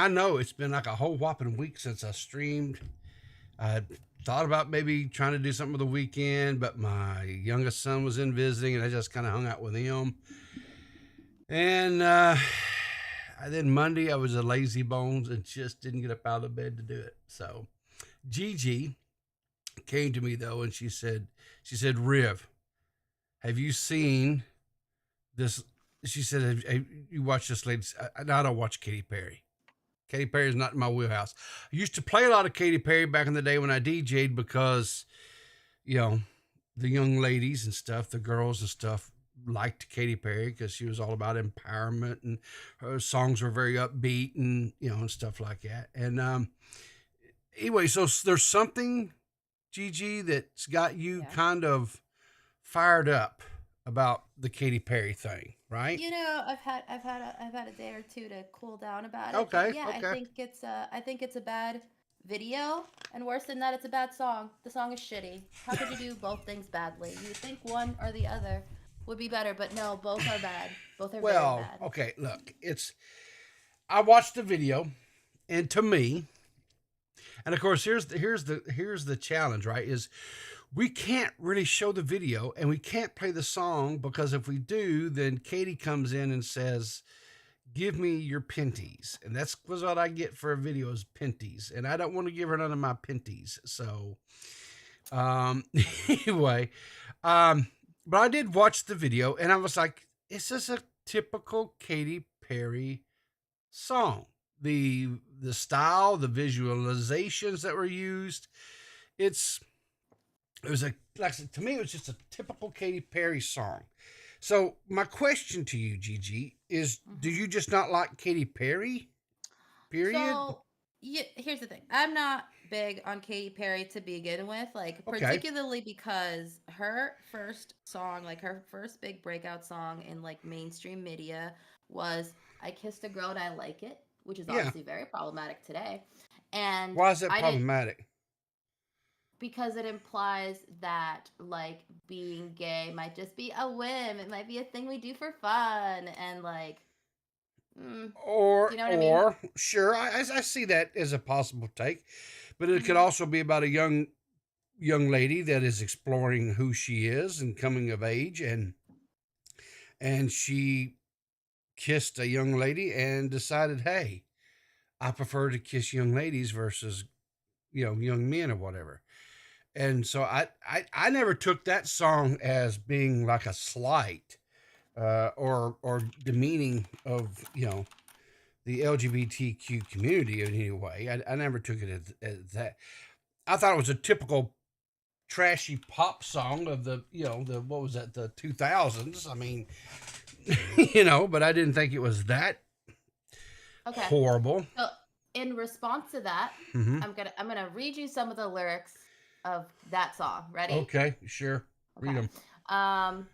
I know it's been like a whole whopping week since I streamed. I thought about maybe trying to do something with the weekend, but my youngest son was in visiting, and I just kind of hung out with him. And then Monday, I was a lazy bones and just didn't get up out of bed to do it. So Gigi came to me though, and she said, Riv, have you seen this? She said, have you watched this lady? I don't watch Katy Perry. Katy Perry is not in my wheelhouse. I used to play a lot of Katy Perry back in the day when I DJ'd because, you know, the young ladies and stuff, the girls and stuff liked Katy Perry because she was all about empowerment, and her songs were very upbeat and, and stuff like that. And anyway, so there's something, Gigi, that's got you Yeah. kind of fired up about the Katy Perry thing, right? I've had a day or two to cool down about it, but Okay, yeah, I okay. think it's a bad video, and worse than that, it's a bad song. The song is shitty. How could you do both things badly? You would think one or the other would be better, but no, both are bad. Both are very Well, bad. okay, look, I watched the video, and to me, and of course, here's the challenge, right? Is we can't really show the video and we can't play the song because if we do, then Katie comes in and says, "Give me your pinties," and that's was what I get for a video is pinties, and I don't want to give her none of my pinties. So, um, anyway, um, but I did watch the video, and I was like, "Is this a typical Katy Perry song? The style, the visualizations that were used, it's it was a like I said, to me it was just a typical Katy Perry song. So my question to you, Gigi, is: do hmm you just not like Katy Perry? Period. So, yeah, here's the thing. I'm not big on Katy Perry to begin with, like Okay. particularly because her first song, like her first big breakout song in like mainstream media was "I Kissed a Girl and I Like It," which is Yeah. obviously very problematic today. And Why is that I didn't problematic? because it implies that like being gay might just be a whim. It might be a thing we do for fun and like, mm, Or you know what I mean? or sure, I see that as a possible take, but it could hmm also be about a young lady that is exploring who she is and coming of age, and she kissed a young lady and decided, hey, I prefer to kiss young ladies versus young men or whatever. And so I never took that song as being like a slight or demeaning of the LGBTQ community in any way. I never took it as that. I thought it was a typical trashy pop song of the what was that, the 2000s. I mean, but I didn't think it was that Okay. horrible. So in response to that, Hmm. I'm gonna read you some of the lyrics of that song. Ready? Okay, sure, read Okay. them. Um,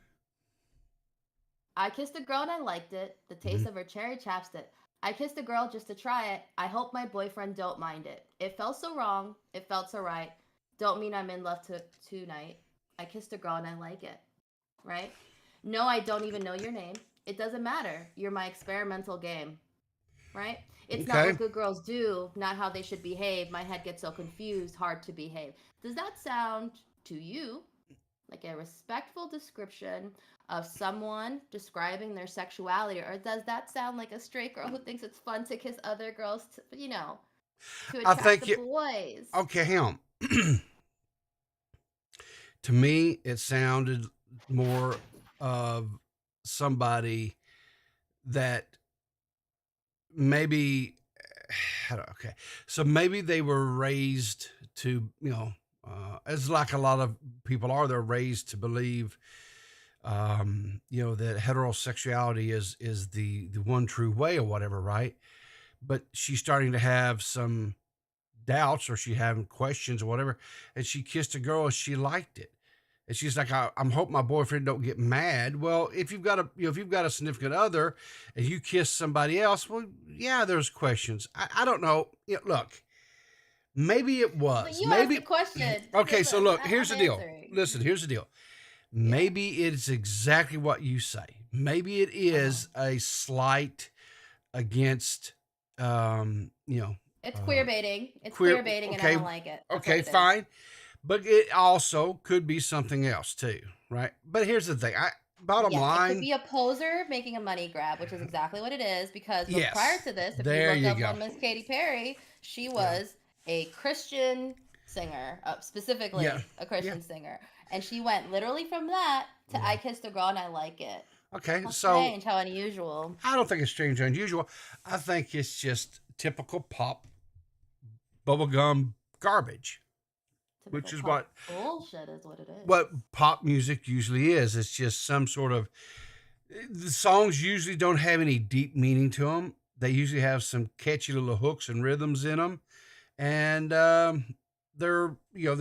I kissed a girl and I liked it. The Hmm. taste of her cherry chapstick. I kissed a girl just to try it. I hope my boyfriend don't mind it. It felt so wrong. It felt so right. Don't mean I'm in love tonight. I kissed a girl and I like it. Right? No, I don't even know your name. It doesn't matter. You're my experimental game. Right? It's not Okay. what good girls do, not how they should behave. My head gets so confused, hard to behave. Does that sound to you like a respectful description of someone describing their sexuality, or does that sound like a straight girl who thinks it's fun to kiss other girls, to I attract the think you. boys? Okay, him. To me, it sounded more of somebody that maybe okay, so maybe they were raised to as like a lot of people are, they're raised to believe that heterosexuality is the one true way or whatever, right? But she's starting to have some doubts, or she having questions or whatever, and she kissed a girl and she liked it. And she's like, I'm hoping my boyfriend don't get mad. Well, if you've got a significant other and you kiss somebody else, well, yeah, there's questions. I don't know. Look, maybe it But was. you asked the Maybe question. okay, so look, here's I'm the deal. answering. Listen, here's the deal. Yeah. Maybe it's exactly what you say. Maybe it Uh huh. is a slight against you know, It's queer baiting. It's queer. queer baiting, and I Okay, don't like it. That's what okay, it is. fine. But it also could be something else too, right? But here's the thing. Bottom Yes, it could line, be a poser making a money grab, which is exactly what it is. Because prior yes. to this, if you There look you up go. on Miss Katy Perry, she Yeah. was a Christian singer, Yeah. specifically a Yeah. Christian singer, and she went literally from that to Yeah. "I Kissed a Girl and I Like It." Okay. How So strange, how unusual. I don't think it's strange or unusual. I think it's just typical pop bubblegum garbage, which Typical is pop bullshit is what it is. what pop music usually is. It's just some sort of, the songs usually don't have any deep meaning to them. They usually have some catchy little hooks and rhythms in them, and they're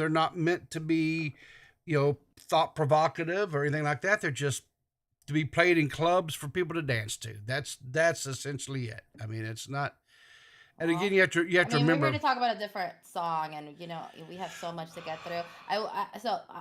not meant to be, thought provocative or anything like that. They're just to be played in clubs for people to dance to. That's essentially it. I mean, it's not. And again, Well, you have I to mean, we're here remember. to talk about a different song, and we have so much to get through.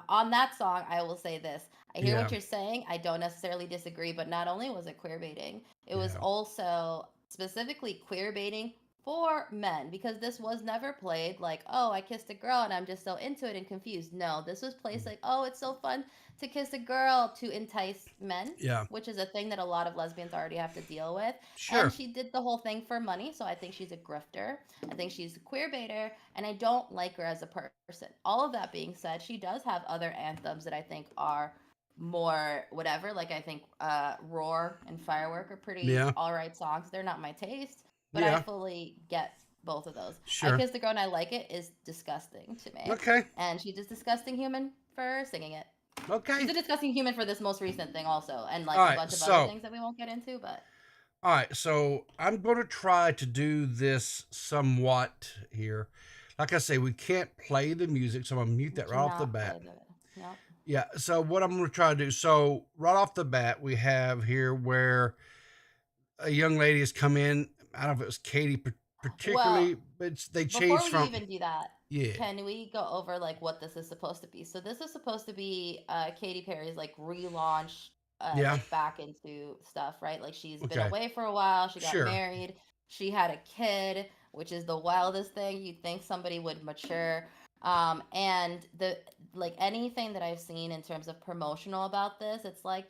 On that song, I will say this: I hear Yeah, what you're saying. I don't necessarily disagree, but not only was it queer baiting, it was yeah, also specifically queer baiting for men, because this was never played like, "Oh, I kissed a girl and I'm just so into it and confused." No, this was placed like, "Oh, it's so fun to kiss a girl," to entice men, yeah. which is a thing that a lot of lesbians already have to deal with. And Sure. she did the whole thing for money, so I think she's a grifter. I think she's a queer baiter, and I don't like her as a person. All of that being said, she does have other anthems that I think are more whatever. Like, I think Roar and Firework are pretty Yeah, all right songs. They're not my taste, but I yeah. fully get both of those. I Sure. Kiss the Girl and I Like It is disgusting to me. Okay. And she's a disgusting human for singing it. She's Okay. a disgusting human for this most recent thing also, and All like a right. bunch of other So, things that we won't get into, but all right. So I'm going to try to do this somewhat here. Like I say, we can't play the music, so I'm gonna mute we that right off the cannot bat. play the no. Yeah. So what I'm going to try to do. So right off the bat, we have here where a young lady has come in. I don't know if it was Katie Well, particularly, but they changed before we from. even do that, Yeah. can we go over like what this is supposed to be? So this is supposed to be Katy Perry's like relaunch, Yeah. like back into stuff, right? Like she's been Okay. away for a while. She got Sure. married. She had a kid, which is the wildest thing. You'd think somebody would mature. And the like anything that I've seen in terms of promotional about this, it's like,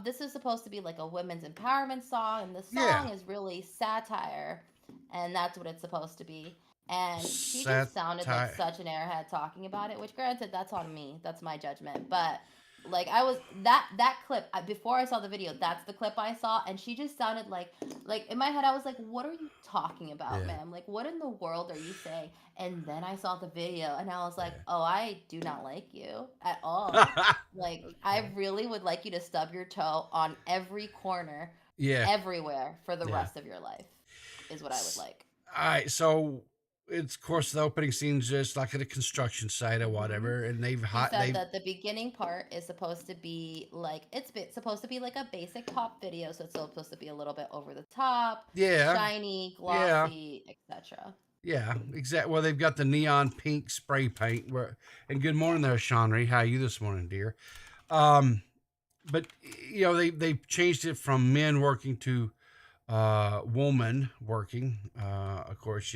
this is supposed to be like a women's empowerment song, and this Yeah. song is really satire, and that's what it's supposed to be. And she just sounded like Satire. such an airhead talking about it, which granted, that's on me. That's my judgment. But like I was that clip before I saw the video, that's the clip I saw, and she just sounded like in my head I was like, what are you talking about, Yeah. ma'am? Like, what in the world are you saying? And then I saw the video and I was like, Yeah. oh, I do not like you at all. Like, I Okay. really would like you to stub your toe on every corner, Yeah. everywhere for the Yeah. rest of your life, is what I would like. All right. So it's of course the opening scene's just like at a construction site or Hmm. whatever, and She said they that the beginning part is supposed to be like supposed to be like a basic pop video, so it's supposed to be a little bit over the top, yeah, shiny, yeah, glossy, etc. yeah, exactly. Well, they've got the neon pink spray paint. And good morning there, Shanri. How are you this morning, dear? Um, but they've changed it from men working to woman working. Of course,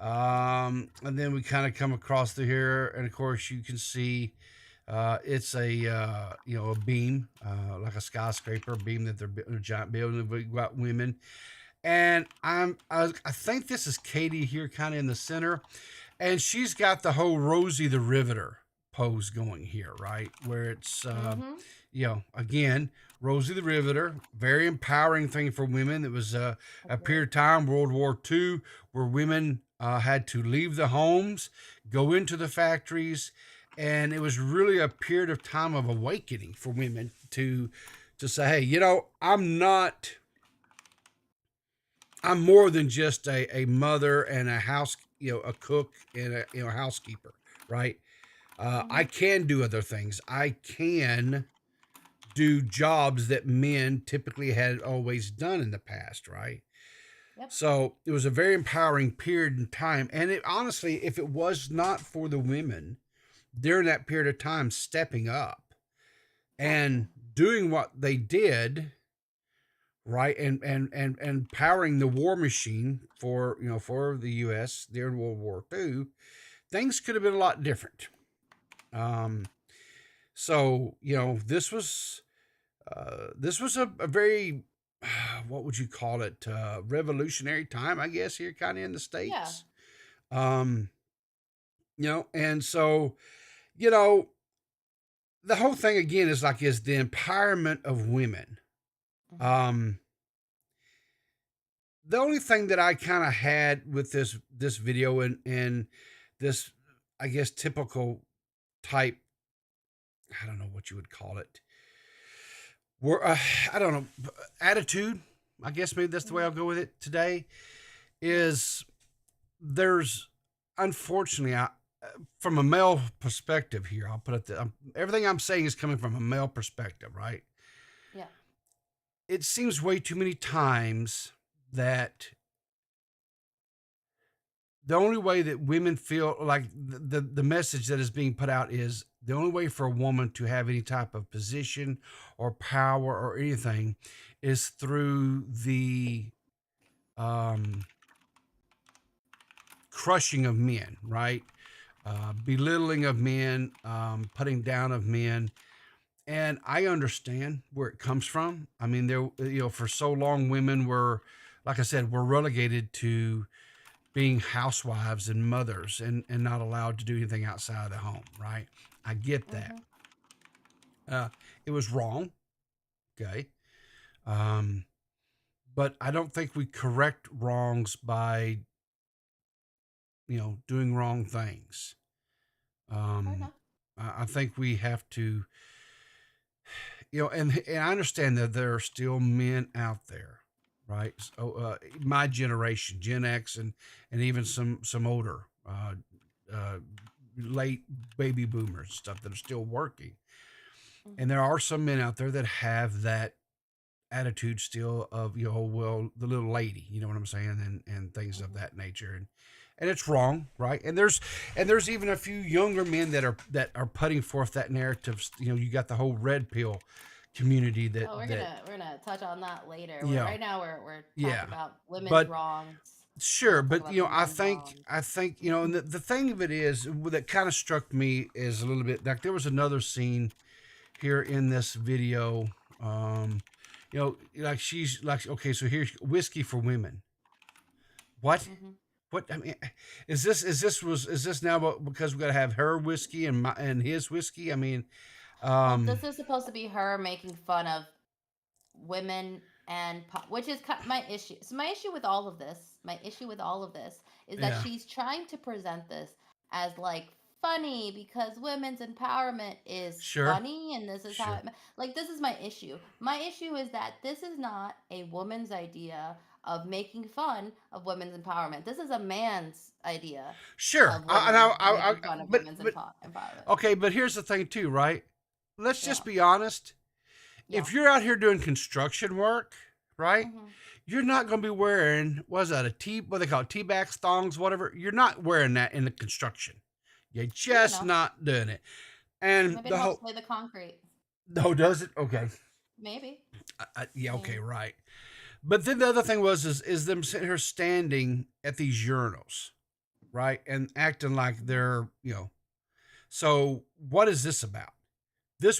and then we kind of come across through here, and of course you can see it's a beam, like a skyscraper beam that they're a giant building. We've got women, and I think this is Katie here, kind of in the center, and she's got the whole Rosie the Riveter pose going here, right? Where it's Mm-hmm. again, Rosie the Riveter, very empowering thing for women. It was a period Agreed. of time, World War II, where women had to leave the homes, go into the factories, and it was really a period of time of awakening for women to say, hey, I'm more than just a mother and a house, a cook and a housekeeper, right? I Mm-hmm. can do other things. I can do jobs that men typically had always done in the past, right? Yep. So it was a very empowering period in time. And honestly, if it was not for the women during that period of time stepping up Exactly. and doing what they did, right? And powering the war machine for for the U.S. during World War II, things could have been a lot different. Um, so this was a very what would you call it, revolutionary time, I guess, here kind of in the Yeah. states. Um, and so you know the whole thing again is the empowerment of women. Hmm. Um, the only thing that I kind of had with this video and this, I guess, typical type, I don't know what you would call it, were I don't know, attitude. I guess maybe that's the way Hmm. I'll go with it today. Yeah. Is there's unfortunately, from a male perspective here, I'll put it that everything I'm saying is coming from a male perspective, right? Yeah. It seems way too many times that the only way that women feel like the message that is being put out is the only way for a woman to have any type of position or power or anything is through the um, crushing of men, right? Belittling of men, putting down of men. And I understand where it comes from. I mean, for so long, women were, like I said, were relegated to being housewives and mothers and not allowed to do anything outside of the home, right? I get that. Hmm. Uh, it was wrong, okay? Um, but I don't think we correct wrongs by, doing wrong things. Fair Um, enough. I think we have to, and I understand that there are still men out there, right? So, my generation, Gen X, and even some older, uh, late baby boomers and stuff that are still working. And Hmm. there are some men out there that have that attitude still of, well, the little lady, you know what I'm saying, and things of Hmm. that nature, and it's wrong, right? And there's even a few younger men that are putting forth that narrative. You got the whole red pill community that Oh, we're that gonna we're gonna touch on that later. you We're know right now we're yeah, talking about women's but wrongs. We're sure, not talking but about the I men's think wrongs. I think and the thing of it is that kind of struck me is a little bit like there was another scene here in this video. um like she's like, okay, so here's whiskey for women. What? Hmm. What? I mean, is this now because we got to have her whiskey and his whiskey? I mean, Well, um, this is supposed to be her making fun of women and which is my issue. So my issue with all of this is that yeah, she's trying to present this as like funny because women's empowerment is sure, funny and this is how sure, it, like this is my issue. My issue is that this is not a woman's idea of making fun of women's empowerment. This is a man's idea sure. of women I making fun of women's but empowerment. okay, but here's the thing too, right? Let's Yeah. just be honest. Yeah. If you're out here doing construction work, right? Hmm. You're not going to be wearing, what's that, what they call it, tea bags, thongs, whatever. You're not wearing that in the construction. You're You don't just know. not doing it. And Maybe it the helps whole, lay the concrete. no, does it? Okay. Maybe. Yeah, I okay, mean, right. But then the other thing is them sitting here standing at these urinals, right, and acting like mhm. they're. So what is this about? This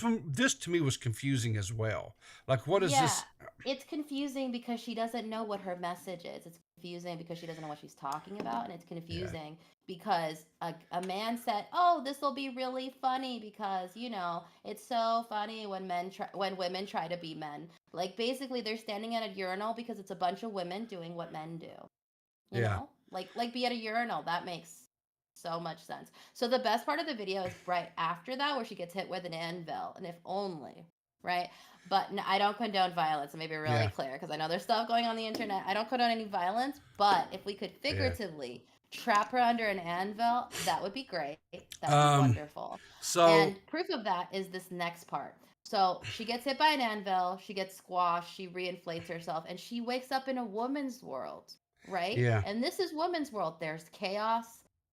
to me was confusing as well. Like, what is Yeah, this? it's confusing because she doesn't know what her message is. It's confusing because she doesn't know what she's talking about, and it's Yeah, confusing because a man said, "Oh, this will be really funny because it's so funny when when women try to be men." Like basically, they're standing at a urinal because it's a bunch of women doing what men do. yeah, Like be at a urinal. That makes so much sense. So the best part of the video is right after that where she gets hit with an anvil, and if only, right? But I don't condone violence. Let me be really yeah, clear because I know there's stuff going on the internet. I don't condone any violence, but if we could yeah. figuratively trap her under an anvil, that would be great. That would be Um. wonderful. So And proof of that is this next part. So she gets hit by an anvil, she gets squashed, she reinflates herself, and she wakes up in a woman's world, right? yeah, And this is women's world. There's chaos.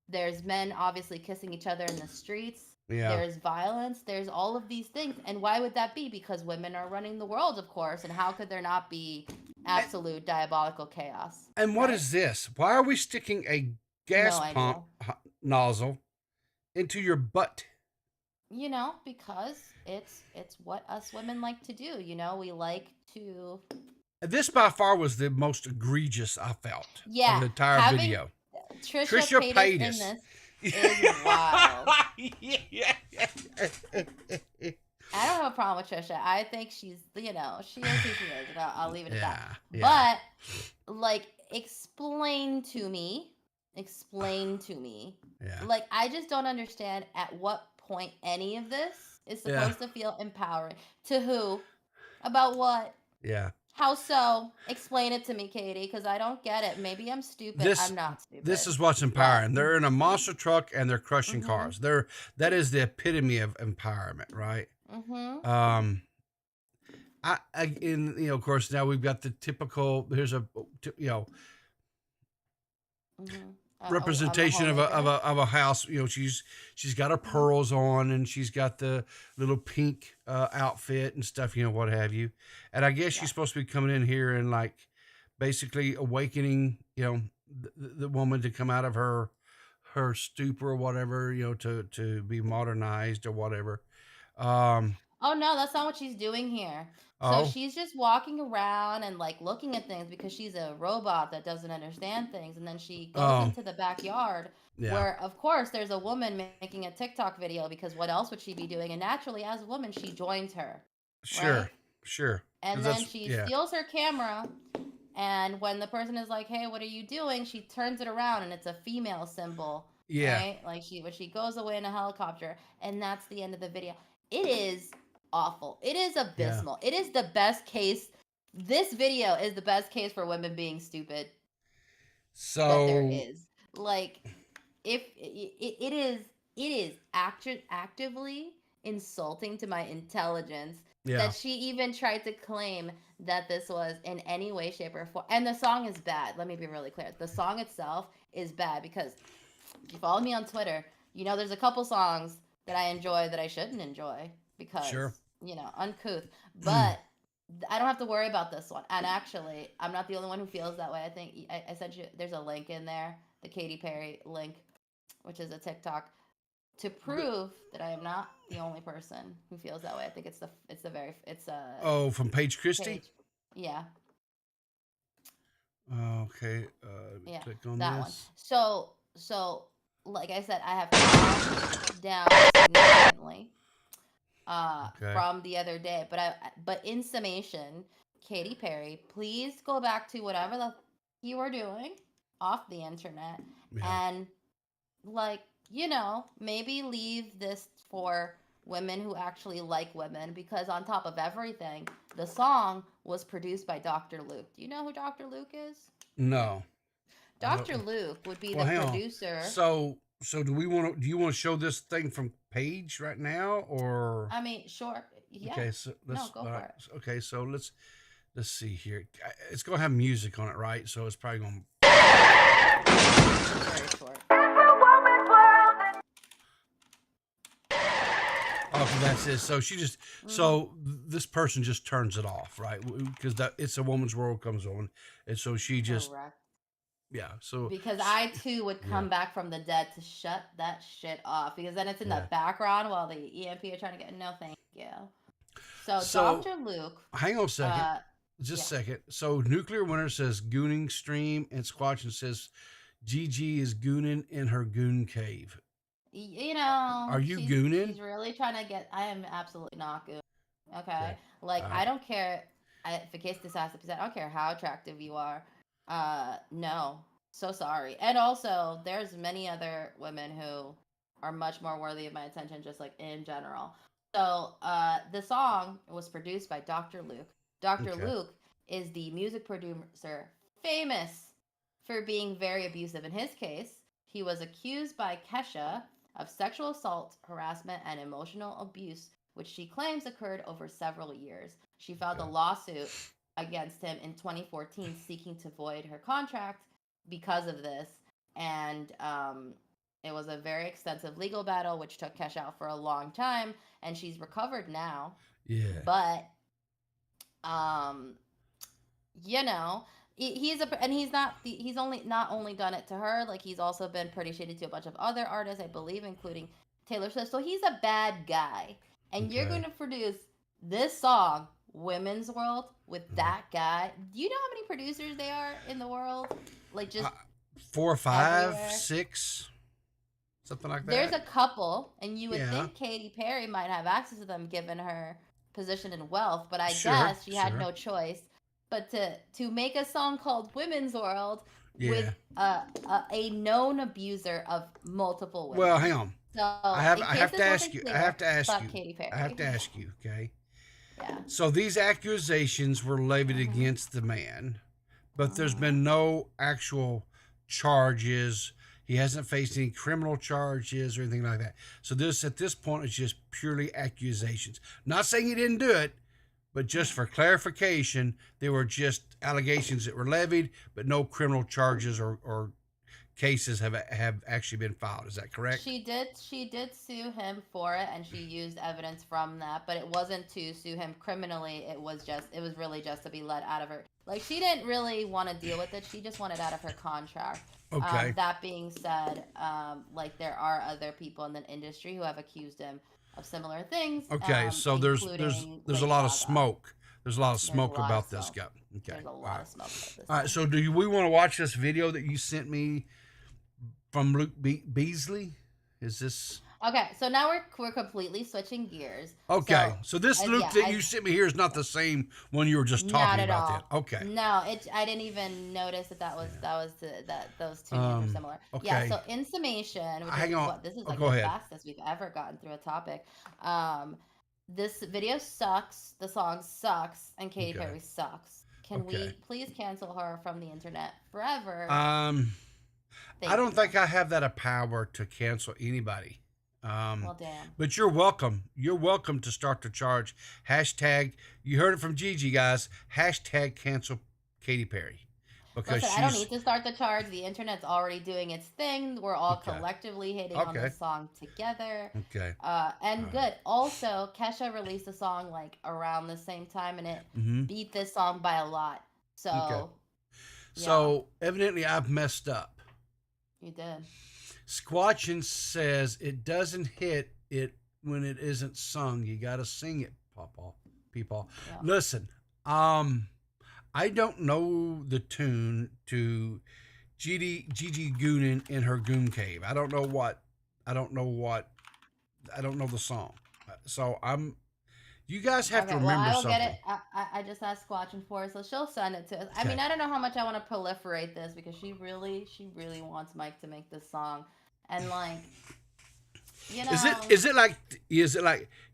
There's men obviously kissing each other in the streets. Yeah. There's violence, there's all of these things. And why would that be? Because women are running the world, of course. And how could there not be And, absolute diabolical chaos, and what right? is this? Why are we sticking a gas No pump idea. nozzle into your butt? Because it's what us women like to do. We like to. This by far was the most egregious I felt of Yeah, the entire having video. Trisha Trisha Paytas in Paytas. this is wild. Yeah. I don't have a problem with Trisha. I think she is who she is, and I'll leave it at that. Yeah. But like, explain to me. Yeah. Like, I just don't understand at what point any of this is Yeah. supposed to feel empowering. To who? About what? Yeah. How so? Explain it to me, Katie, because I don't get it. Maybe I'm stupid. This I'm not this stupid. is what's But empowering. They're in a monster truck and they're crushing mhm. cars. That is the epitome of empowerment, right? Mhm. Um of course now we've got the typical here's a Mhm. I'm a representation of homemaker. a house. She's got her Mhm. pearls on and she's got the little pink outfit and stuff, what have you. And I guess she's Yes. supposed to be coming in here and like basically awakening, the woman to come out of her stupor or whatever, to be modernized or whatever. Um, Oh no, that's not what she's doing here. So oh, she's just walking around and like looking at things because she's a robot that doesn't understand things. And then she goes oh, into the backyard yeah, where, of course, there's a woman making a TikTok video because what else would she be doing? And naturally, as a woman, she joins her, sure, right? sure, And because then that's she yeah, steals her camera. And when the person is like, "Hey, what are you doing?" She turns it around and it's a female symbol, yeah, right? Like when she goes away in a helicopter, and that's the end of the video. It is awful. It is yeah. abysmal. It is the best case. This video is the best case for women being stupid that there So is. Like, if it is actively insulting to my intelligence yeah, that she even tried to claim that this was in any way, shape, or form. And the song is bad. Let me be really clear. The song itself is bad because if you follow me on Twitter, there's a couple songs that I enjoy that I shouldn't enjoy sure. because, uncouth. But I don't have to worry about this one. And actually, I'm not the only one who feels that way. I think I sent you, there's a link in there, the Katy Perry link, which is a TikTok, to prove that I am not the only person who feels that way. I think it's a Oh, from Paige Christie. page. Yeah, Okay, yeah, click on that one. this. So like I said, I have calmed down significantly Okay, from the other day. But in summation, Katy Perry, please go back to whatever the you were doing off the internet yeah. and, like, maybe leave this for women who actually like women, because on top of everything, the song was produced by Dr. Luke. Do you know who Dr. Luke is? No, I don't. Dr. Luke would be Well, the hang on. producer. So do we want to? Do you want to show this thing from Paige right now, or I mean, sure. Yeah. okay? So No, let's. go All for right. it. Okay, so let's see here. It's gonna have music on it, right? So it's probably gonna. It's very short. Oh, that's it. So she just. Hmm. So this person just turns it off, right? Because that it's a woman's world comes on, and so she just Correct. yeah. So Because I too would yeah, come back from the dead to shut that shit off, because then it's in the yeah. background while the EMP are trying to get. No, thank you. So So Dr. Luke, hang on a second. uh, Just yeah. a second. So Nuclear Winter says gooning stream and Squatch says JiJi is gooning in her goon cave. Are you gooning? She's really trying to get. I am absolutely not good. Okay. Okay, like, All I right. don't care. For case this has to be said, I don't care how attractive you are. No, so sorry. And also, there's many other women who are much more worthy of my attention, just like in general. So, the song was produced by Dr. Luke. Dr. Okay. Luke is the music producer famous for being very abusive. In his case, he was accused by Kesha of sexual assault, harassment, and emotional abuse, which she claims occurred over several years. She filed a Okay. lawsuit against him in 2014 seeking to void her contract because of this. And It was a very extensive legal battle, which took Kesha out for a long time, and she's recovered now. Yeah. But, um, you know, he's only not only done it to her, like he's also been pretty shady to a bunch of other artists, I believe, including Taylor Swift. So he's a bad guy, and you're going Okay. to produce this song, Women's World, with Mhm. that guy. Do you know how many producers there are in the world? Like just 4 or 5, everywhere. 6, something like There's that. a couple, and you would Yeah. think Katy Perry might have access to them given her position and wealth, but I Sure. guess she had Sure. no choice but to make a song called Women's World with Yeah. a known abuser of multiple women. Well, hang on. So I have to ask you. Fuck Katy Perry. I have to ask you. Okay. Yeah. So these accusations were levied Mhm. against the man, but there's Mhm. been no actual charges. He hasn't faced any criminal charges or anything like that. So this, at this point, is just purely accusations. Not saying he didn't do it, but just for clarification, they were just allegations that were levied, but no criminal charges or cases have actually been filed. Is that correct? She did sue him for it, and she used evidence from that, but it wasn't to sue him criminally. It was really just to be let out of her. Like, she didn't really want to deal with it. She just wanted out of her contract. Okay. That being said, like, there are other people in the industry who have accused him of similar things. Okay, so there's a Lady lot of Gaga. smoke. There's a lot of There's a smoke lot of about this smoke. guy. Okay. There's a lot of smoke about this. All right. guy. So we want to watch this video that you sent me from Luke Beasley? Is this Okay, so now we're completely switching gears. okay? So this Luke yeah, that you sent me here is not the same one you were just Not talking at about. all. Then okay. No, I didn't even notice that those two names are similar. Yeah. okay. So in summation, which Hang is on. what this is Oh, like go the ahead. fastest we've ever gotten through a topic. This video sucks. The song sucks, and Katy Okay. Perry sucks. Can we Okay. please cancel her from the internet forever? I don't think I have that power to cancel anybody. Well, damn. But you're welcome. You're welcome to start the charge. Hashtag, you heard it from JiJi, guys. Hashtag cancel Katy Perry. Because Listen, I don't need to start the charge. The internet's already doing its thing. We're all Okay. collectively hating on Okay. this song together. Okay. And All good. Also, Kesha released a song like around the same time, and it Mm-hmm. beat this song by a lot. So, Okay. yeah, So evidently I've messed up. you did. Squatchin says it doesn't hit it when it isn't sung. You got to sing it, people. Yeah. Listen, I don't know the tune to JiJi Goonin in her Goon Cave. I don't know the song. So you guys have to Okay, remember well, I don't something. get it. I just asked Squatchin for it, so she'll send it to us. I Okay. mean, I don't know how much I want to proliferate this because she really wants Mike to make this song, and like, you know, Is it like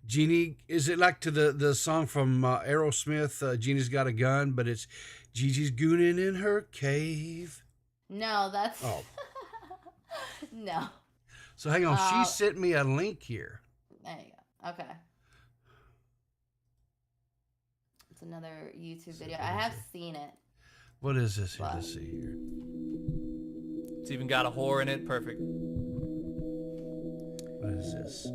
Jeannie? Is it like to the song from Aerosmith? Jeannie's got a gun, but it's JiJi's gooning in her cave. No, that's Oh. no. So hang on, she sent me a link here. There you go. Okay. It's another YouTube video. I have seen it. What is this here? Let's see here. It's even got a whore in it. Perfect. What is this?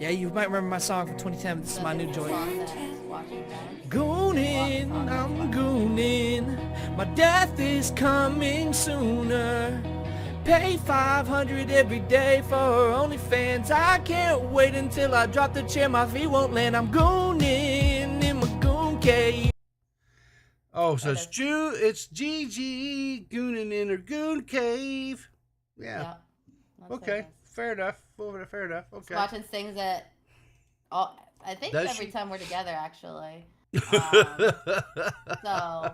Yeah, you might remember my song from 2010. This is my new joint. Watching Goonin', I'm goonin'. My death is coming sooner. Pay $500 every day for OnlyFans. I can't wait until I drop the chair. My feet won't land. I'm goonin' in my goon cave. Oh, so it's JiJi gooning in her goon cave. Yeah. Okay. Fair enough. Fair enough. Okay. Watching sings it. Oh, I think Does every she? time we're together, actually. So,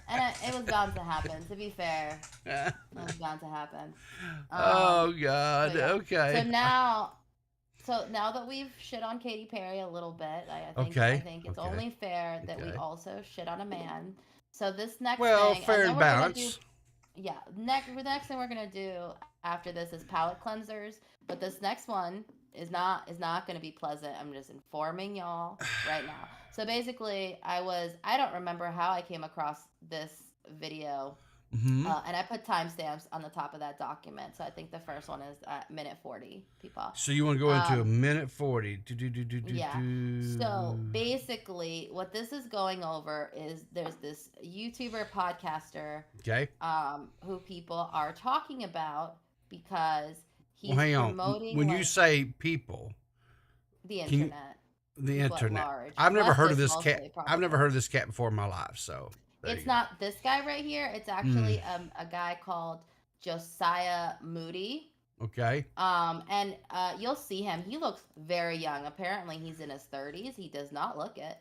and it was bound to happen. To be fair, it was bound to happen. Oh God. So, yeah. Okay. So now that we've shit on Katy Perry a little bit, I think it's only fair that we also shit on a man. So this next thing, fair and balance. The next thing we're gonna do after this is palate cleansers, but this next one is not going to be pleasant. I'm just informing y'all right now. So basically, I don't remember how I came across this video Mm-hmm. And I put timestamps on the top of that document. So I think the first one is at minute 40, people. So you want to go into a Um, minute 40. yeah. So basically, what this is going over is there's this YouTuber podcaster Okay. who people are talking about because Well, he's hang on. promoting When you like say people, the can you, internet, the people at internet. large. I've never heard of Leftists this cat. mostly, I've never probably. heard of this cat before in my life. So there It's you go. not this guy right here. It's actually a guy called Josiah Moody. Okay. And you'll see him. He looks very young. Apparently, he's in his 30s. He does not look it.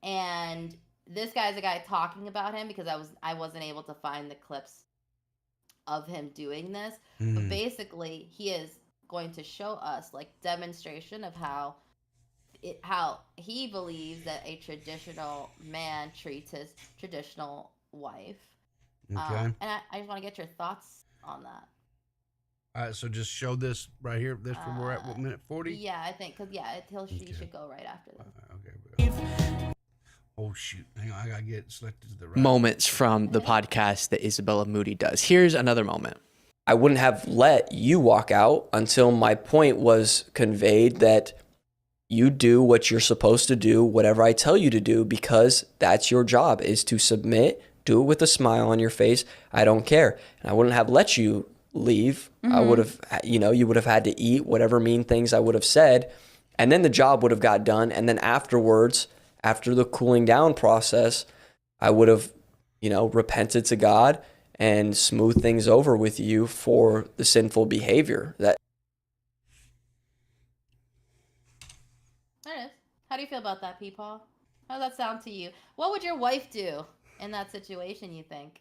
And this guy's a guy talking about him because I wasn't able to find the clips of him doing this. But basically, he is going to show us like demonstration of how he believes that a traditional man treats his traditional wife. Okay. And I just want to get your thoughts on that. All right. So just show this right here. This where we're at. What, minute 40? Yeah, I think because he should go right after this. Okay. Oh shoot! Hang on, I gotta get selected to the right. Moments from the podcast that Isabella Moody does. Here's another moment. I wouldn't have let you walk out until my point was conveyed that you do what you're supposed to do, whatever I tell you to do, because that's your job, is to submit, do it with a smile on your face. I don't care. And I wouldn't have let you leave. I would have, you would have had to eat whatever mean things I would have said. And then the job would have got done. And then afterwards, after the cooling down process, I would have, repented to God and smooth things over with you for the sinful behavior. There it is. How do you feel about that, PeePaw? How does that sound to you? What would your wife do in that situation, you think?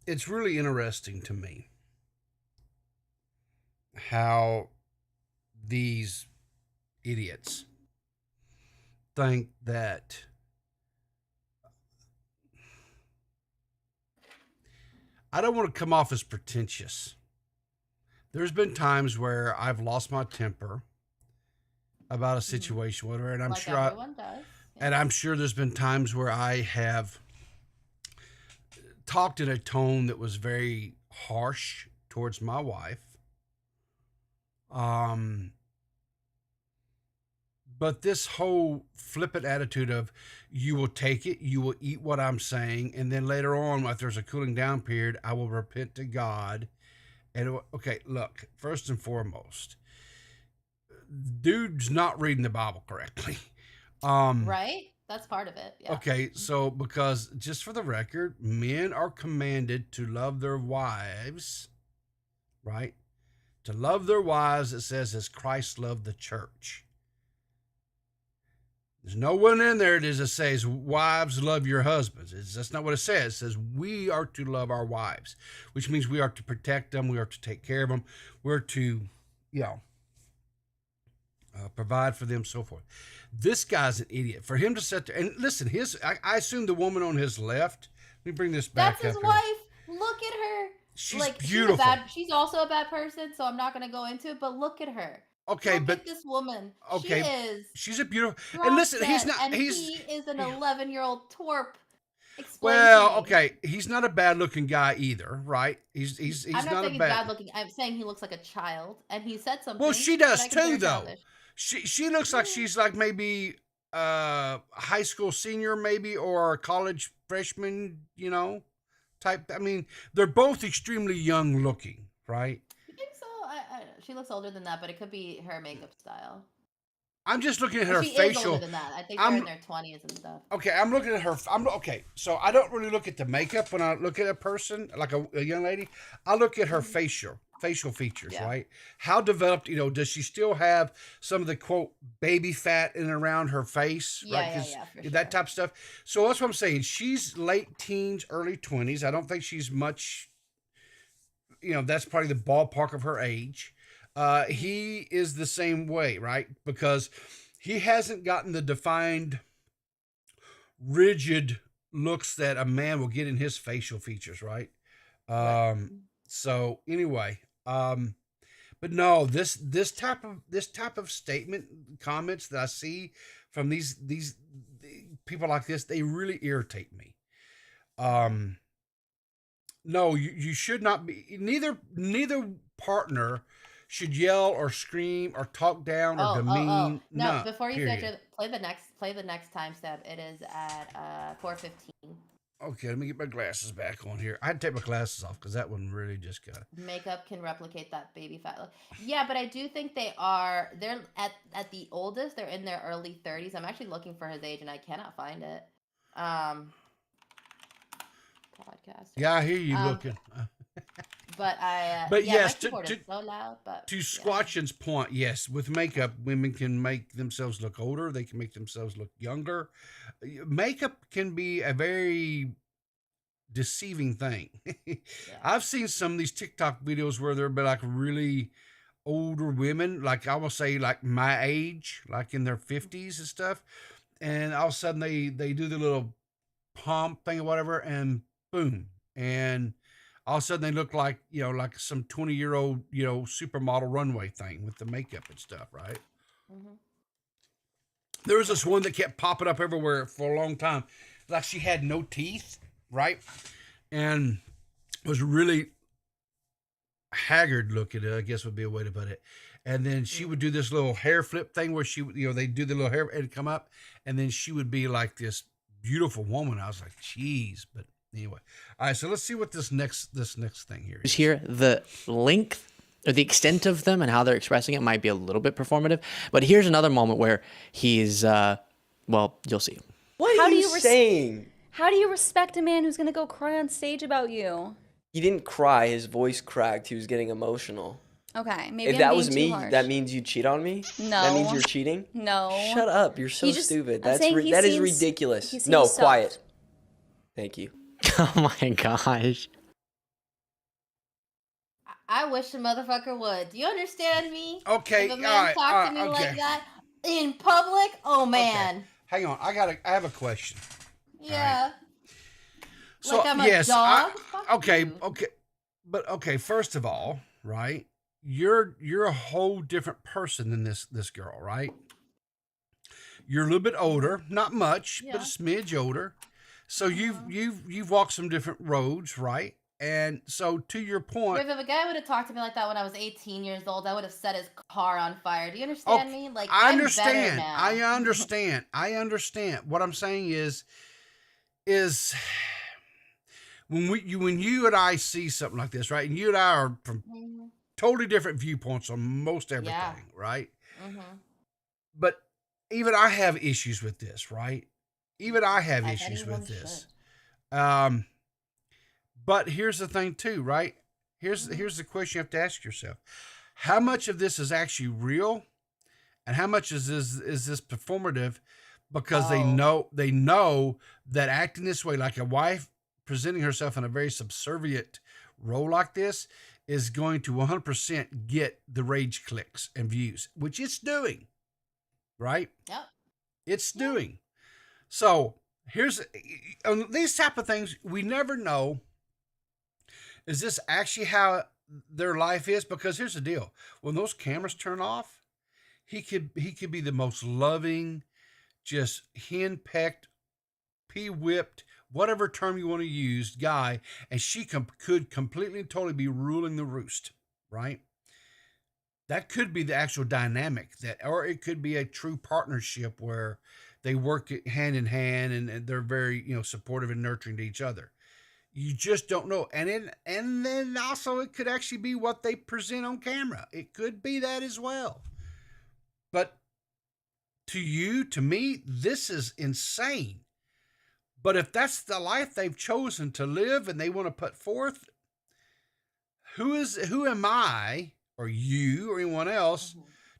It's really interesting to me how these idiots think that I don't want to come off as pretentious. There's been times where I've lost my temper about a situation, whatever, and I'm Like sure everyone does. Yeah. and I'm sure there's been times where I have talked in a tone that was very harsh towards my wife. But this whole flippant attitude of you will take it, you will eat what I'm saying, and then later on, if there's a cooling down period, I will repent to God. And okay, look, first and foremost, dude's not reading the Bible correctly. Right? That's part of it. Yeah. Okay, so because just for the record, men are commanded to love their wives, right? To love their wives, it says, as Christ loved the church. There's no one in there that says, wives, love your husbands. That's not what it says. It says we are to love our wives, which means we are to protect them. We are to take care of them. We're to, provide for them, so forth. This guy's an idiot. For him to sit there and listen, I assume the woman on his left, let me bring this back That's his up wife. here. Look at her. She's beautiful. She's also a bad person, so I'm not going to go into it, but look at her. Okay, Look but at this woman. okay, She is. she's a beautiful. And listen, he's not. And He's he is an 11-year-old twerp. Explain to well, me. okay. He's not a bad-looking guy either, right? He's I'm not not saying a he's bad. bad-looking. I'm saying he looks like a child, and he said something. Well, she that does I consider too, though. childish. She looks like she's like maybe high school senior, maybe, or a college freshman, type. I mean, they're both extremely young looking, right? You think so? She looks older than that, but it could be her makeup style. I'm just looking at her She is facial. older than that. I think they're in their 20s and stuff. Okay, I'm looking at her. Okay, so I don't really look at the makeup when I look at a person, like a young lady. I look at her facial features, Yeah. right? How developed, does she still have some of the quote baby fat in and around her face, Yeah, right? yeah, 'Cause yeah, for that sure. type of stuff. So that's what I'm saying. She's late teens, early 20s. I don't think she's much. That's probably the ballpark of her age. He is the same way, right? Because he hasn't gotten the defined, rigid looks that a man will get in his facial features, right? So anyway, but no, this type of statement comments that I see from these people like this, they really irritate me. No, you should not be. Neither partner should yell or scream or talk down or demean. No, No, before you period. start, play the next timestamp. It is at 4:15. Okay, let me get my glasses back on here. I had to take my glasses off because that one really just got. Makeup can replicate that baby fat look. Yeah, but I do think they're at the oldest, they're in their early 30s. I'm actually looking for his age and I cannot find it. Podcast. Yeah, I hear you looking. But But yeah, yes, my keyboard is so loud. But to Squatchin's point, yes, with makeup, women can make themselves look older. They can make themselves look younger. Makeup can be a very deceiving thing. I've seen some of these TikTok videos where they're like really older women, like I will say like my age, like in their 50s and stuff. And all of a sudden they do the little pump thing or whatever, and boom. And all of a sudden they look like, like some 20-year-old, supermodel runway thing with the makeup and stuff, right? Mm-hmm. There was this one that kept popping up everywhere for a long time. Like she had no teeth, right? And was really haggard looking, I guess would be a way to put it. And then she would do this little hair flip thing where she would, they do the little hair and come up, and then she would be like this beautiful woman. I was like, geez, but anyway. All right, so let's see what this next thing here is. Here, the length or the extent of them and how they're expressing it might be a little bit performative. But here's another moment where he's, well, you'll see. What are you saying? How do you respect a man who's going to go cry on stage about you? He didn't cry. His voice cracked. He was getting emotional. Okay, maybe if I'm that being was too me, harsh. that means you cheat on me? No. That means you're cheating? No. Shut up. You're so stupid. That is ridiculous. No, soft. quiet. Thank you. Oh my gosh. I wish the motherfucker would. Do you understand me? Okay, If a man talk to me like that in public, oh man. Okay. Hang on, I have a question. Yeah. Right. So like I'm a yes, dog? okay, but first of all, right? You're a whole different person than this girl, right? You're a little bit older, not much, but a smidge older. So you've walked some different roads, right? And so to your point, If a guy would have talked to me like that when I was 18 years old, I would have set his car on fire. Do you understand me? Like I I'm understand. better now. I understand. What I'm saying is when you and I see something like this, right? And you and I are from totally different viewpoints on most everything, right? Mm-hmm. But even I have issues with this, right? Even I have issues with this. But here's the thing too, right? Here's the question you have to ask yourself. How much of this is actually real? And how much is this performative? Because they know that acting this way, like a wife presenting herself in a very subservient role like this, is going to 100% get the rage clicks and views, which it's doing, right? Yep. It's doing. So here's on these type of things, we never know. Is this actually how their life is? Because here's the deal: when those cameras turn off, he could be the most loving, just hen-pecked, pea-whipped, whatever term you want to use, guy, and she could completely and totally be ruling the roost, right? That could be the actual dynamic, or it could be a true partnership where they work hand in hand and they're very, supportive and nurturing to each other. You just don't know. And then also it could actually be what they present on camera. It could be that as well. But to me, this is insane. But if that's the life they've chosen to live and they want to put forth, who am I or you or anyone else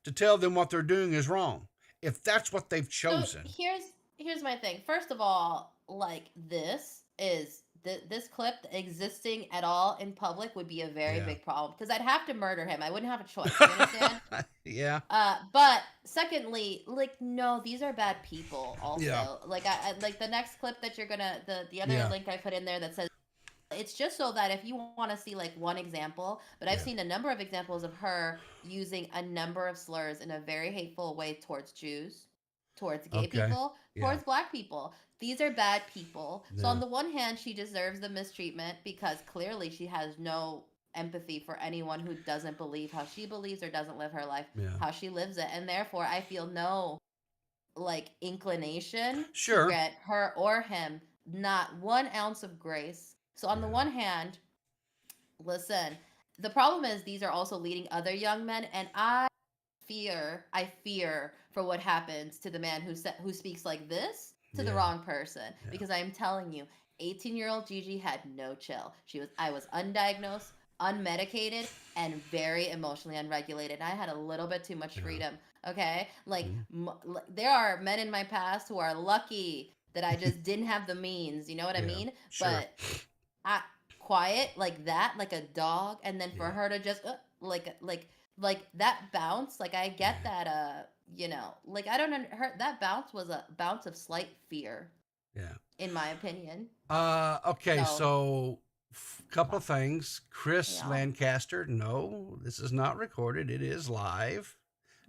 to tell them what they're doing is wrong? If that's what they've chosen. So here's my thing. First of all, like this clip existing at all in public would be a very big problem because I'd have to murder him. I wouldn't have a choice. You understand? Yeah. But secondly, like no, these are bad people. Also, like I like the next clip that you're gonna the other link I put in there that says it's just so that if you want to see like one example, but I've seen a number of examples of her using a number of slurs in a very hateful way towards Jews, towards gay Okay. people, Yeah. towards black people. These are bad people. So Yeah. on the one hand, she deserves the mistreatment because clearly she has no empathy for anyone who doesn't believe how she believes or doesn't live her life Yeah. how she lives it. And therefore, I feel no like inclination to Sure. grant her or him not 1 ounce of grace. So on the Yeah. one hand, listen, the problem is these are also leading other young men, and I fear for what happens to the man who speaks like this to the Yeah. wrong person. Yeah. Because I'm telling you, 18-year-old JiJi had no chill. I was undiagnosed, unmedicated, and very emotionally unregulated. And I had a little bit too much Yeah. freedom. Okay, like Mhm. there are men in my past who are lucky that I just didn't have the means. You know what I Yeah. mean? Sure. But I quiet like that, like a dog, and then for Yeah. her to just like that bounce, like I get Yeah. that like I don't her that bounce was a bounce of slight fear Yeah. in my opinion. Okay, So so couple of things. Chris yeah. Lancaster, no, this is not recorded. It is live.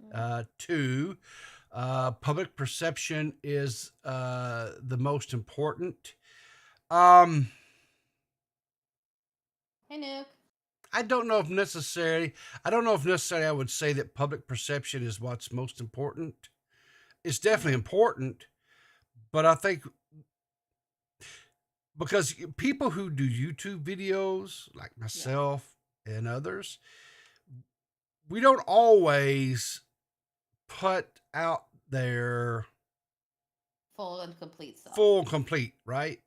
Mm. Two, public perception is the most important. Hey Nuke. I don't know if necessarily I would say that public perception is what's most important. It's definitely important, but I think because people who do YouTube videos, like Yeah. myself and others, we don't always put out their Full and complete self. full and complete, right?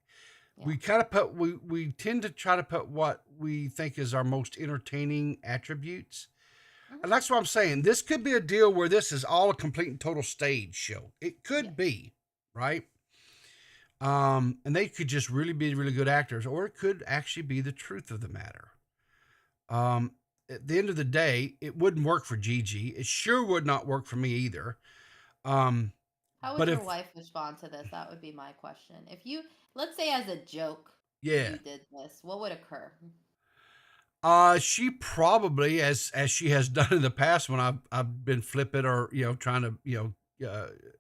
Yeah. We kind of put we tend to try to put what we think is our most entertaining attributes. Mhm. And that's what I'm saying. This could be a deal where this is all a complete and total stage show. It could Yeah. be, right? And they could just really be really good actors, or it could actually be the truth of the matter. At the end of the day, it wouldn't work for JiJi. It sure would not work for me either. How would But your if wife respond to this? That would be my question. If you, let's say as a joke, yeah, you did this, what would occur? she probably, as she has done in the past when I've been flippant or trying to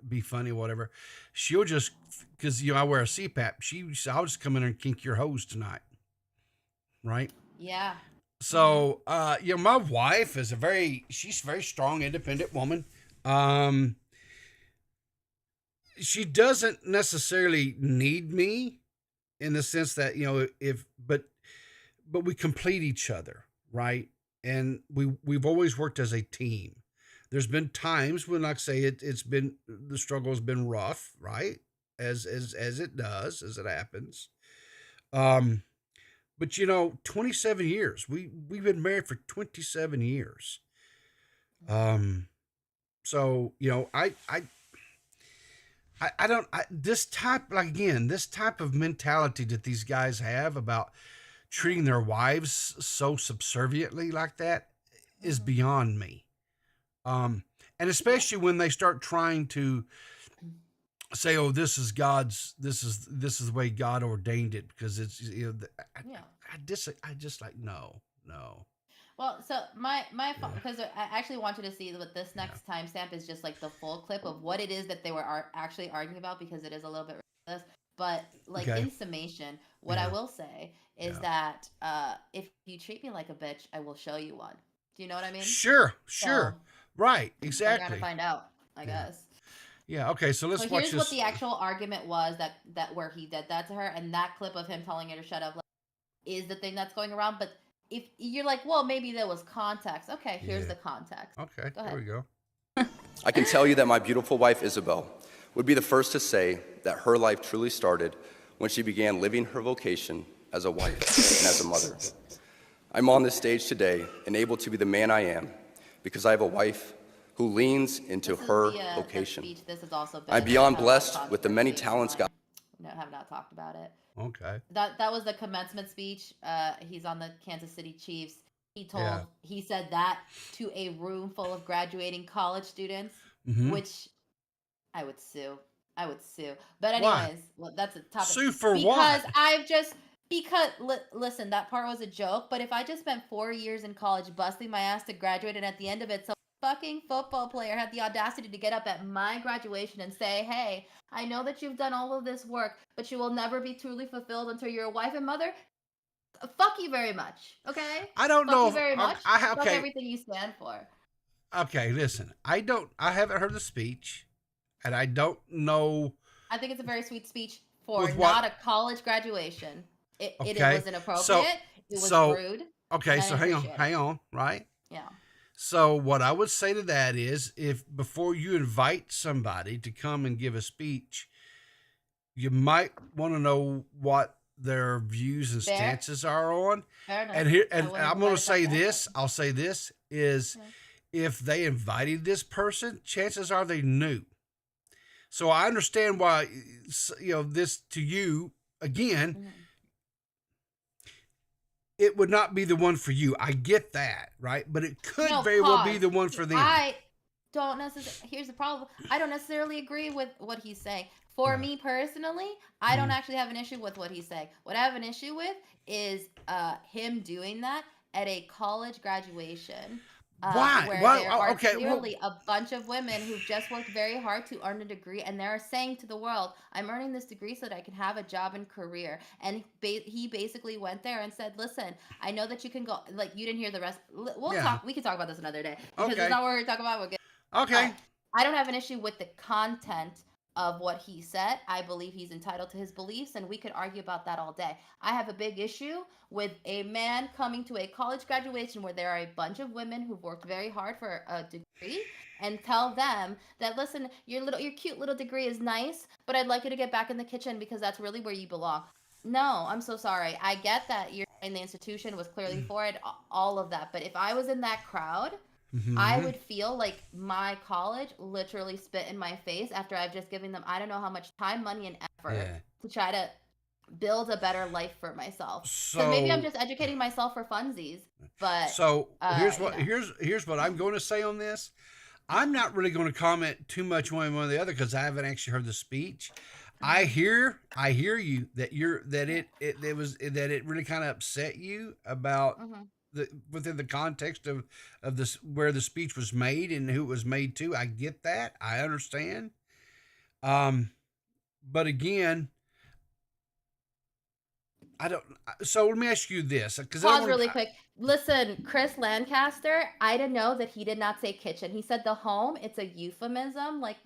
be funny or whatever, she'll just because I wear a CPAP. I'll just come in and kink your hose tonight, right? Yeah. So my wife is she's a very strong, independent woman. She doesn't necessarily need me in the sense that but we complete each other, right? And we've always worked as a team. There's been times when, like I say, it's been the struggle has been rough, right? As it does, as it happens. But 27 years. We've been married for 27 years. So I don't this type of mentality that these guys have about treating their wives so subserviently like that is beyond me. And especially when they start trying to say, "Oh, this is the way God ordained it," because it's Yeah. I just like no. Well, so my Yeah. because I actually want you to see what this next timestamp is just like the full clip of what it is that they were actually arguing about because it is a little bit ridiculous. But like Okay. in summation, what I Yeah. will say is Yeah. that if you treat me like a bitch, I will show you one. Do you know what I mean? Sure. So Right. we're Exactly. gonna find out, I Yeah. guess. Yeah. Okay. So let's So watch here's what this. the actual argument was that where he did that to her, and that clip of him telling her to shut up is the thing that's going around. But if you're like, well, maybe there was context. Okay, here's Yeah. the context. Okay. Go Here we ahead. go. I can tell you that my beautiful wife, Isabel, would be the first to say that her life truly started when she began living her vocation as a wife and as a mother. I'm on this stage today and able to be the man I am because I have a wife who leans into This is her the vocation. speech. This has also been I'm beyond a blessed with the many controversy talents God. No, have not talked about it. Okay. That was the commencement speech. He's on the Kansas City Chiefs. Yeah. He said that to a room full of graduating college students, Mhm. which I would sue. But Why? anyways, well, that's a topic. Sue for Because what? listen, that part was a joke. But if I just spent 4 years in college busting my ass to graduate, and at the end of it, some fucking football player had the audacity to get up at my graduation and say, hey, I know that you've done all of this work, but you will never be truly fulfilled until you're a wife and mother. Fuck you very much. Okay? I don't Fuck know you if very much. Fuck okay. everything you stand for. Okay, listen. I haven't heard the speech, and I don't know. I think it's a very sweet speech for With what? not a college graduation. It Okay. was inappropriate. So- it was so- rude. Okay, and I so hang appreciate it. on, right? Yeah. So what I would say to that is, if before you invite somebody to come and give a speech, you might want to know what their views and Fair. stances are on. Fair enough. And here, I and wouldn't I'm let going it to say back this. up. I'll say this is, if they invited this person, chances are they knew. So I understand why, this to you again. Mhm. It would not be the one for you. I get that, right? But it could No, very well be pause. the one for them. I don't necessarily. Here's the problem. I don't necessarily agree with what he's saying. For me personally, I don't actually have an issue with what he's saying. What I have an issue with is him doing that at a college graduation. Why? Where Why? there Oh, are okay, clearly a bunch of women who've just worked very hard to earn a degree, and they're saying to the world, I'm earning this degree so that I can have a job and career. And he basically went there and said, listen, I know that you can go, like, you didn't hear the rest. We can talk about this another day, because Okay. it's not what we're talking about. We're good. Okay. I don't have an issue with the content of what he said. I believe he's entitled to his beliefs, and we could argue about that all day. I have a big issue with a man coming to a college graduation where there are a bunch of women who've worked very hard for a degree, and tell them that, listen, your cute little degree is nice, but I'd like you to get back in the kitchen because that's really where you belong. No, I'm so sorry. I get that you're saying the institution was clearly for it, all of that. But if I was in that crowd, I would feel like my college literally spit in my face after I've just given them, I don't know how much time, money, and effort to try to build a better life for myself. So maybe I'm just educating myself for funsies. But So here's what I'm going to say on this. I'm not really going to comment too much one way or the other because I haven't actually heard the speech. I hear you that it really kind of upset you about within the context of this, where the speech was made and who it was made to. I get that. I understand. But again, I don't. So let me ask you this, because pause really quick. Listen, Chris Lancaster, I didn't know that he did not say kitchen. He said the home. It's a euphemism. Like,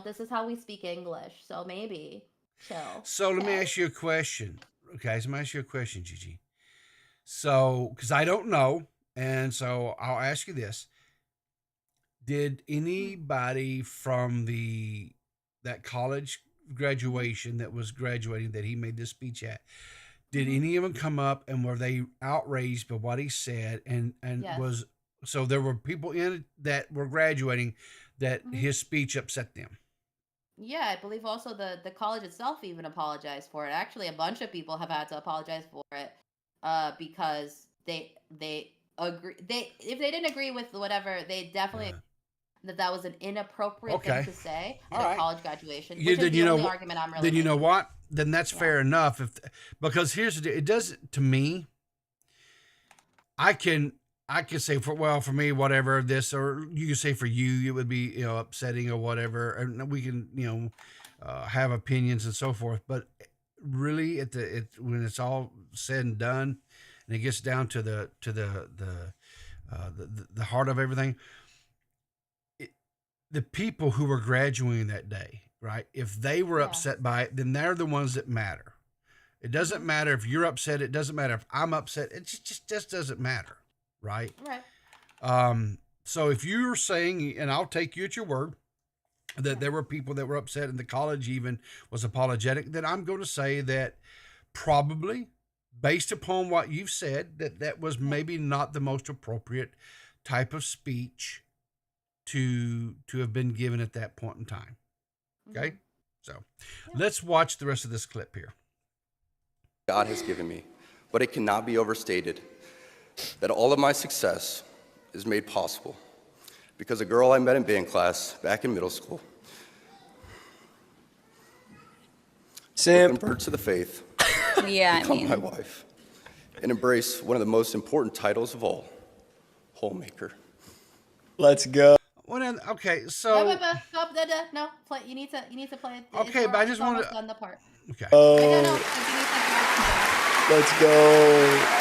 this is how we speak English. So maybe chill. So let me ask you a question. Okay, so let me ask you a question, JiJi. So, because I don't know, and so I'll ask you this: did anybody from that college graduation that was graduating that he made this speech at, did any of them come up and were they outraged by what he said? And Yes. So there were people in it that were graduating that his speech upset them. Yeah, I believe also the college itself even apologized for it. Actually, a bunch of people have had to apologize for it because they agree. If they didn't agree with whatever, they definitely that was an inappropriate thing to say at a college graduation. Which is the only argument I'm really Then you know making. what? Then that's fair enough. Because here's the deal. It does, to me, I can say for me, whatever this, or you can say for you, it would be, upsetting or whatever. And we can, have opinions and so forth. But really when it's all said and done and it gets down to the heart of everything, the people who were graduating that day, right? If they were upset by it, then they're the ones that matter. It doesn't matter if you're upset. It doesn't matter if I'm upset. It just doesn't matter, right? Right. So if you're saying, and I'll take you at your word, that there were people that were upset and the college even was apologetic, then I'm going to say that probably, based upon what you've said, that was maybe not the most appropriate type of speech to have been given at that point in time. Okay? So let's watch the rest of this clip here. God has given me, but it cannot be overstated that all of my success is made possible because a girl I met in band class back in middle school convert to the faith, become my wife, and embrace one of the most important titles of all, homemaker. Let's go. Well, then, okay, No, so no, play. You need to play it. Okay, but I just wanted to. On the part. okay. I don't know. Oh, 'Cause you need to- let's go.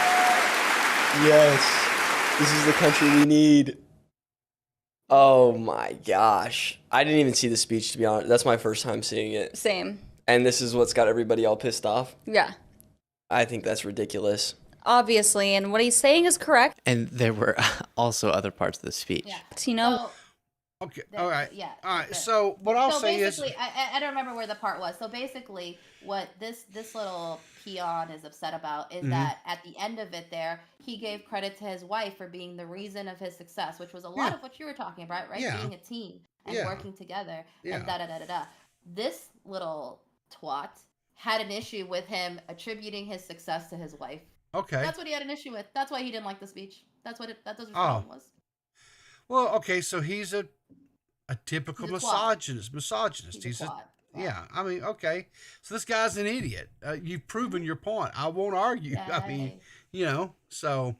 Yes. This is the country we need. Oh my gosh. I didn't even see the speech, to be honest. That's my first time seeing it. Same. And this is what's got everybody all pissed off. Yeah. I think that's ridiculous. Obviously, and what he's saying is correct. And there were also other parts of the speech. Yeah. You know, So, Okay, all right. Yeah. All right, sure. so what I'll So say is, basically, I don't remember where the part was. So basically, what this little peon is upset about is that at the end of it, there he gave credit to his wife for being the reason of his success, which was a lot Yeah. of what you were talking about, right? Yeah. Being a team and Yeah. working together Yeah. and da da da da da. This little twat had an issue with him attributing his success to his wife. okay. That's what he had an issue with. That's why he didn't like the speech. That's what his Oh. problem was. Well, okay, so he's a typical He's a twat. misogynist. He's a twat. Yeah, I mean, okay. So this guy's an idiot. You've proven your point. I won't argue. I mean, Yay. So,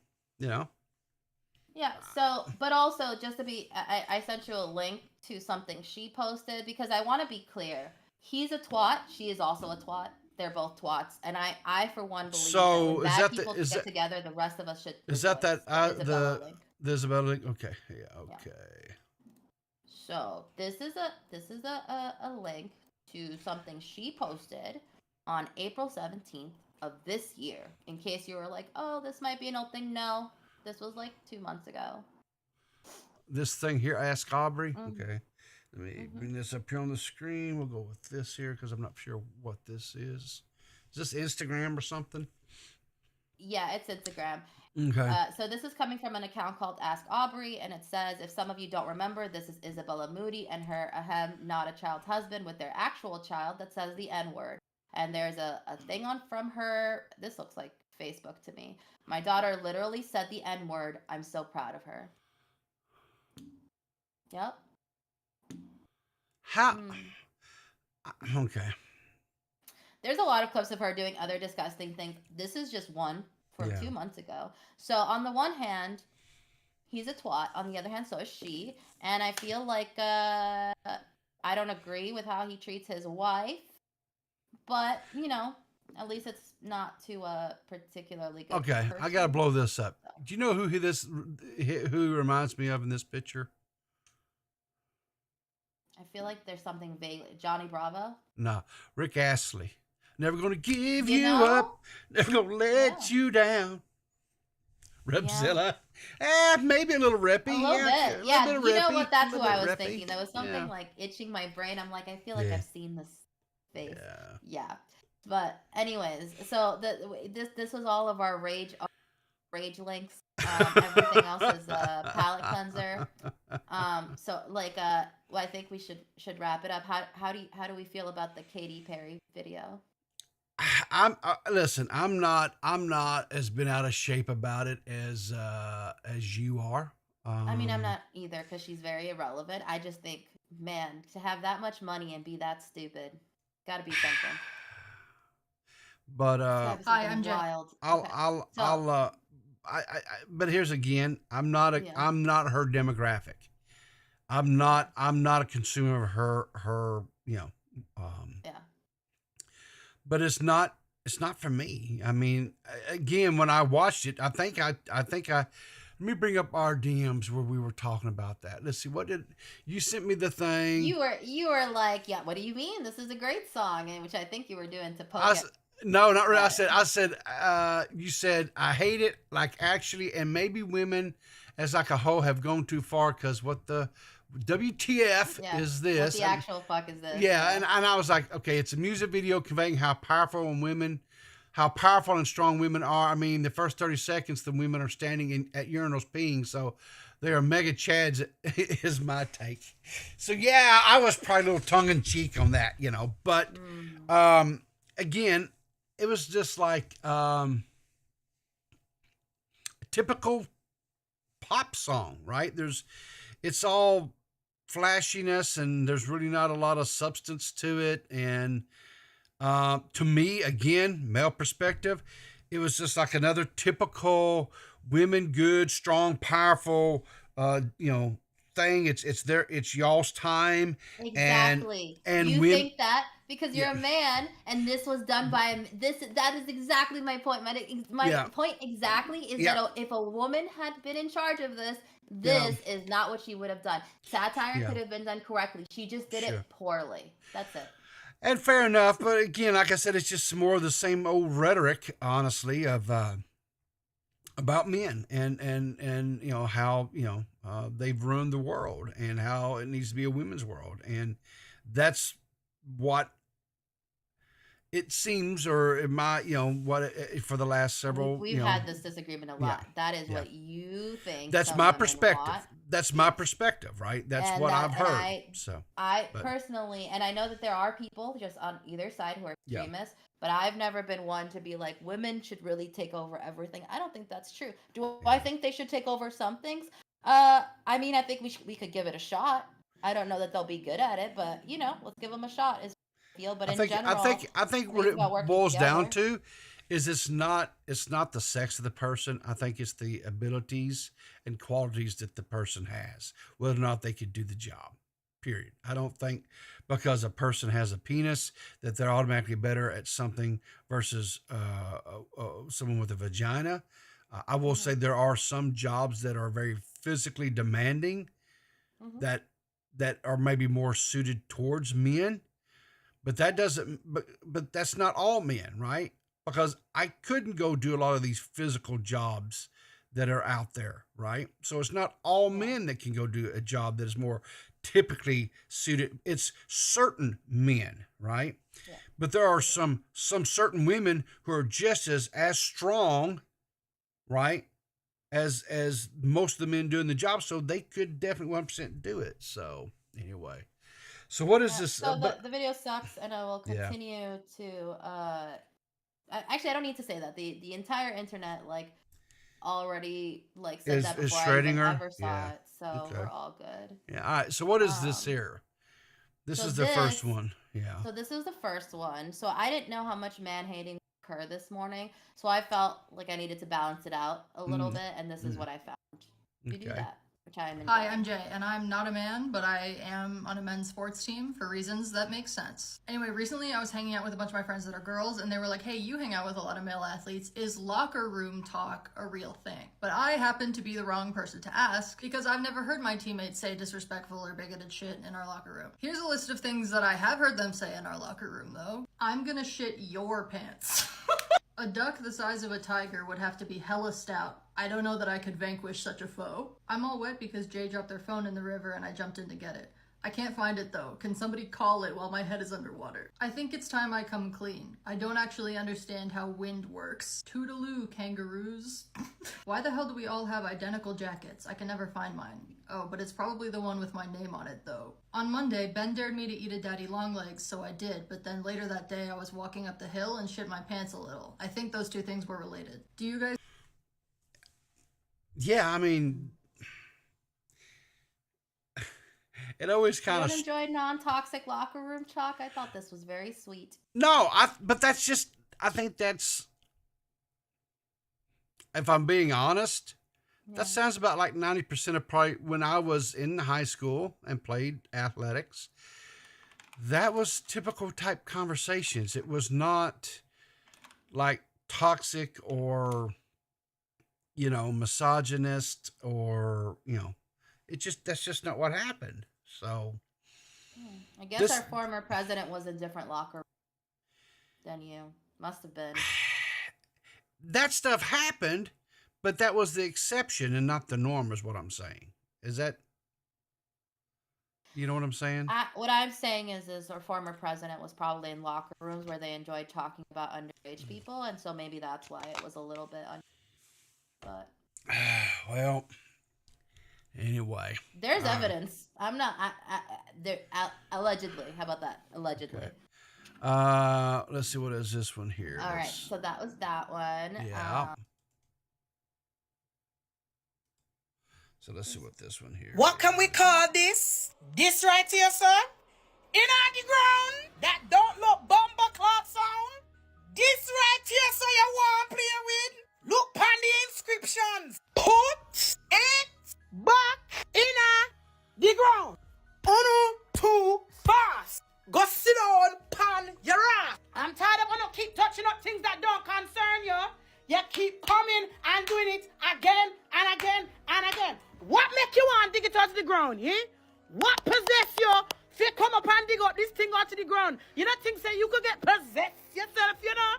Yeah, so, but also, just to be, I sent you a link to something she posted because I want to be clear. He's a twat. She is also a twat. They're both twats. And I for one, believe So, that when is bad that the- people is get that- together, the rest of us should is that rejoice. Isabella link. there's about a link? Okay, yeah, okay. So, this is a link to something she posted on April 17th of this year. In case you were like, oh, this might be an old thing. No, this was like 2 months ago. This thing here, Ask Aubrey. Mhm. Okay. Let me bring this up here on the screen. We'll go with this here because I'm not sure what this is. Is this Instagram or something? Yeah, it's Instagram. Okay. So this is coming from an account called Ask Aubrey, and it says, if some of you don't remember, this is Isabella Moody and her not a child's husband with their actual child that says the N-word. And there's a thing on from her. This looks like Facebook to me. My daughter literally said the N-word. I'm so proud of her. Yep. How? Okay. There's a lot of clips of her doing other disgusting things. This is just one from Yeah. 2 months ago. So on the one hand, he's a twat. On the other hand, so is she. And I feel like I don't agree with how he treats his wife. But, at least it's not to a particularly good Okay, I person. gotta blow this up. Do you know who who reminds me of in this picture? I feel like there's something vague. Johnny Bravo? No, Rick Astley. Never gonna give You you know? up. Never gonna let you down. Repzilla. Maybe a little rippy. A little bit. a Yeah, little you bit know rippy, what? That's a who little I was bit rippy. thinking. There was something Yeah. like itching my brain. I'm like, I feel like Yeah. I've seen this face. Yeah. Yeah. But anyways, so this was all of our rage links. Everything else is a palate cleanser. So well, I think we should wrap it up. How do we feel about the Katy Perry video? Listen. I'm not as been out of shape about it as you are. I mean, I'm not either because she's very irrelevant. I just think, man, to have that much money and be that stupid, got to be something. But It's gotta be Hi, something I'm Jen. wild. I'll but here's again, I'm not her demographic. I'm not a consumer of her, Yeah. but it's not for me. I mean, again, when I watched it, I think I let me bring up our DMs where we were talking about that. Let's see, what did you sent me the thing? You were like, yeah. What do you mean? This is a great song, and which I think you were doing to poke. No, not really. Right. I said, you said, I hate it, like actually, and maybe women as like a whole have gone too far because what the WTF Yeah. is this? What the actual fuck is this? Yeah, and I was like, okay, it's a music video conveying how powerful and strong women are. I mean, the first 30 seconds, the women are standing at urinals peeing, so they are mega chads, is my take. So yeah, I was probably a little tongue in cheek on that, but again, it was just like a typical pop song, right? It's all flashiness and there's really not a lot of substance to it. And to me, again, male perspective, it was just like another typical women, good, strong, powerful, thing. It's y'all's time. Exactly. And you when, think that because you're a man and this was done by that is exactly my point. My point exactly is that if a woman had been in charge of this is not what she would have done. Satire could have been done correctly. She just did it poorly. That's it. And fair enough, but again, like I said, it's just more of the same old rhetoric, honestly, of about men and you know how they've ruined the world and how it needs to be a women's world, and that's what it seems, or it might, for the last several. We've had this disagreement a lot. That is what you think. That's my perspective. That's my perspective, right? That's what I've heard. I personally, and I know that there are people just on either side who are extremists, but I've never been one to be like, women should really take over everything. I don't think that's true. Do I think they should take over some things? I mean, I think we could give it a shot. I don't know that they'll be good at it, but let's give them a shot. But in general, I think what it boils down to is it's not the sex of the person. I think it's the abilities and qualities that the person has, whether or not they could do the job. Period. I don't think because a person has a penis that they're automatically better at something versus someone with a vagina. I will say there are some jobs that are very physically demanding that are maybe more suited towards men. But that doesn't. But that's not all men, right? Because I couldn't go do a lot of these physical jobs that are out there, right? So it's not all men that can go do a job that is more typically suited. It's certain men, right? Yeah. But there are some certain women who are just as strong, right, as most of the men doing the job. So they could definitely 100% do it. So anyway. So what is this? So the video sucks, and I will continue to. Actually, I don't need to say that. The entire internet already said that before I even ever saw it. So we're all good. Yeah. All right. So what is this here? This is the first one. Yeah. So this is the first one. So I didn't know how much man hating occurred this morning. So I felt like I needed to balance it out a little bit, and this is what I found. You do that. Hi, I'm Jay, and I'm not a man, but I am on a men's sports team for reasons that make sense. Anyway, recently I was hanging out with a bunch of my friends that are girls, and they were like, hey, you hang out with a lot of male athletes. Is locker room talk a real thing? But I happen to be the wrong person to ask because I've never heard my teammates say disrespectful or bigoted shit in our locker room. Here's a list of things that I have heard them say in our locker room, though. I'm gonna shit your pants. A duck the size of a tiger would have to be hella stout. I don't know that I could vanquish such a foe. I'm all wet because Jay dropped their phone in the river and I jumped in to get it. I can't find it though. Can somebody call it while my head is underwater? I think it's time I come clean. I don't actually understand how wind works. Toodaloo, kangaroos. Why the hell do we all have identical jackets? I can never find mine. Oh, but it's probably the one with my name on it though. On Monday, Ben dared me to eat a daddy long legs, so I did, but then later that day I was walking up the hill and shit my pants a little. I think those two things were related. Do you guys? Yeah, I mean, it always kind of enjoyed non-toxic locker room talk. I thought this was very sweet. No, but that's just, I think that's, if I'm being honest, that sounds about like 90% of probably when I was in high school and played athletics. That was typical type conversations. It was not like toxic or, misogynist or, that's just not what happened. So I guess our former president was a different locker room than you. Must have been. That stuff happened, but that was the exception and not the norm is what I'm saying. Is that, you know what I'm saying? What I'm saying is our former president was probably in locker rooms where they enjoyed talking about underage people, and so maybe that's why it was a little bit but well, anyway, there's evidence. I'm not. There allegedly. How about that? Allegedly. Okay. Let's see. What is this one here? All right. So that was that one. Yeah. So let's see what this one here. What can we call this? This right here, sir? In on the ground. That don't look bomber clock sound. This right here, so you want to play with? Look on the inscriptions. Put it back in a make you want dig it out to the ground, eh? What possess you if you come up and dig out this thing out to the ground? You don't think say you could get possessed yourself, you know?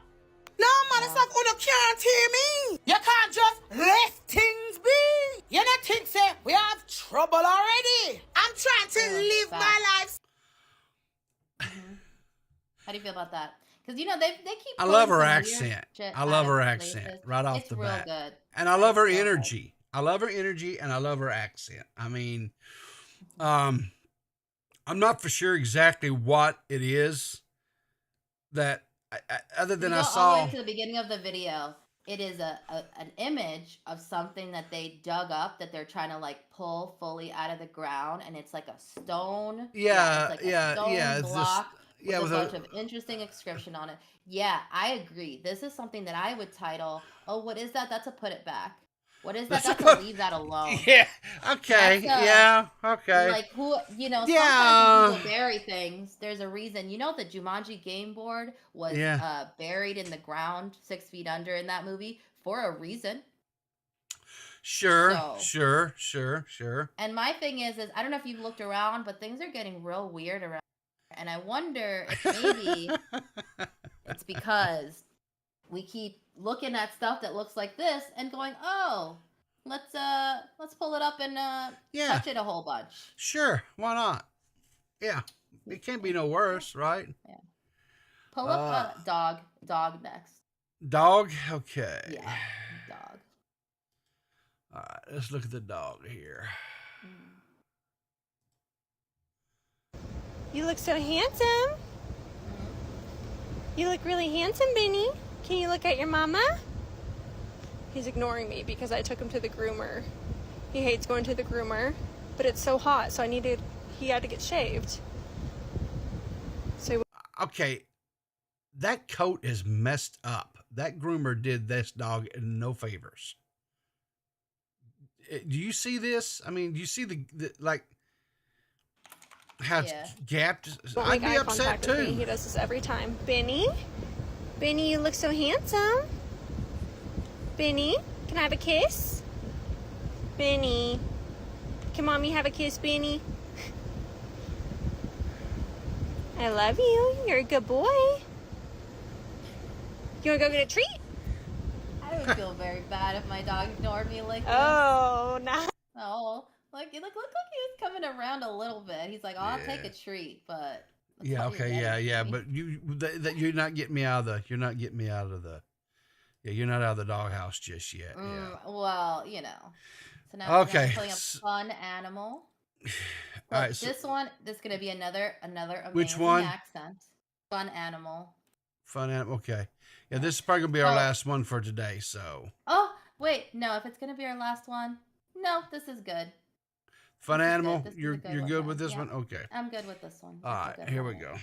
No, man, it's like, you can't hear me. You can't just let things be. You don't think say we have trouble already. I'm trying to live my life. How do you feel about that? Because, you know, they keep I love pulling her some weird accent. shit I out love of her places. accent right off the bat. It's real good. And I love her It's real good. energy. I love her energy and I love her accent. I mean, I'm not for sure exactly what it is that other than You I go saw. all the way to the beginning of the video. It is an image of something that they dug up that they're trying to like pull fully out of the ground, and it's like a stone. Yeah, it's like yeah, a stone yeah. It's this, block yeah, with a with bunch of interesting inscription on it. Yeah, I agree. This is something that I would title, "Oh, what is that? That's a put it back." What is that? That's a leave that alone. Yeah. Okay. That's Yeah. Okay. Like who, you know, Yeah. sometimes when people bury things, there's a reason. You know, the Jumanji game board was buried in the ground 6 feet under in that movie for a reason. Sure. So- Sure. And my thing is I don't know if you've looked around, but things are getting real weird around. And I wonder if maybe it's because we keep looking at stuff that looks like this and going, oh, let's pull it up and touch it a whole bunch. Sure. Why not? Yeah. It can't be no worse, right? Yeah. Pull up dog next. Dog? Okay. Yeah, dog. All right, let's look at the dog here. You look so handsome. You look really handsome, Benny. Can you look at your mama? He's ignoring me because I took him to the groomer. He hates going to the groomer, but it's so hot, so he had to get shaved. So Okay, that coat is messed up. That groomer did this dog no favors. Do you see this? I mean, do you see the like how it's gapped? don't I'd make be eye upset contact with me. too. He does this every time. Benny, you look so handsome. Benny, can I have a kiss? Benny, can mommy have a kiss, Benny? I love you. You're a good boy. You want to go get a treat? I would feel very bad if my dog ignored me like this. Oh, no. Oh, look, he was coming around a little bit. He's like, oh, I'll take a treat, but Yeah. Okay. Yeah. But you're not getting me out of the. You're not getting me out of the. Yeah, you're not out of the doghouse just yet. Yeah. Well, you know. So now Okay. I'm pulling a fun animal. All right. This is gonna be another amazing Which one? accent. Fun animal. Fun animal. Okay. Yeah, this is probably gonna be our last one for today. So. Oh wait, no. If it's gonna be our last one, no, this is good. Fun This is animal. good. This is a You're good good one. with this Yeah. one. Okay. I'm good with this one. All right. Here we go.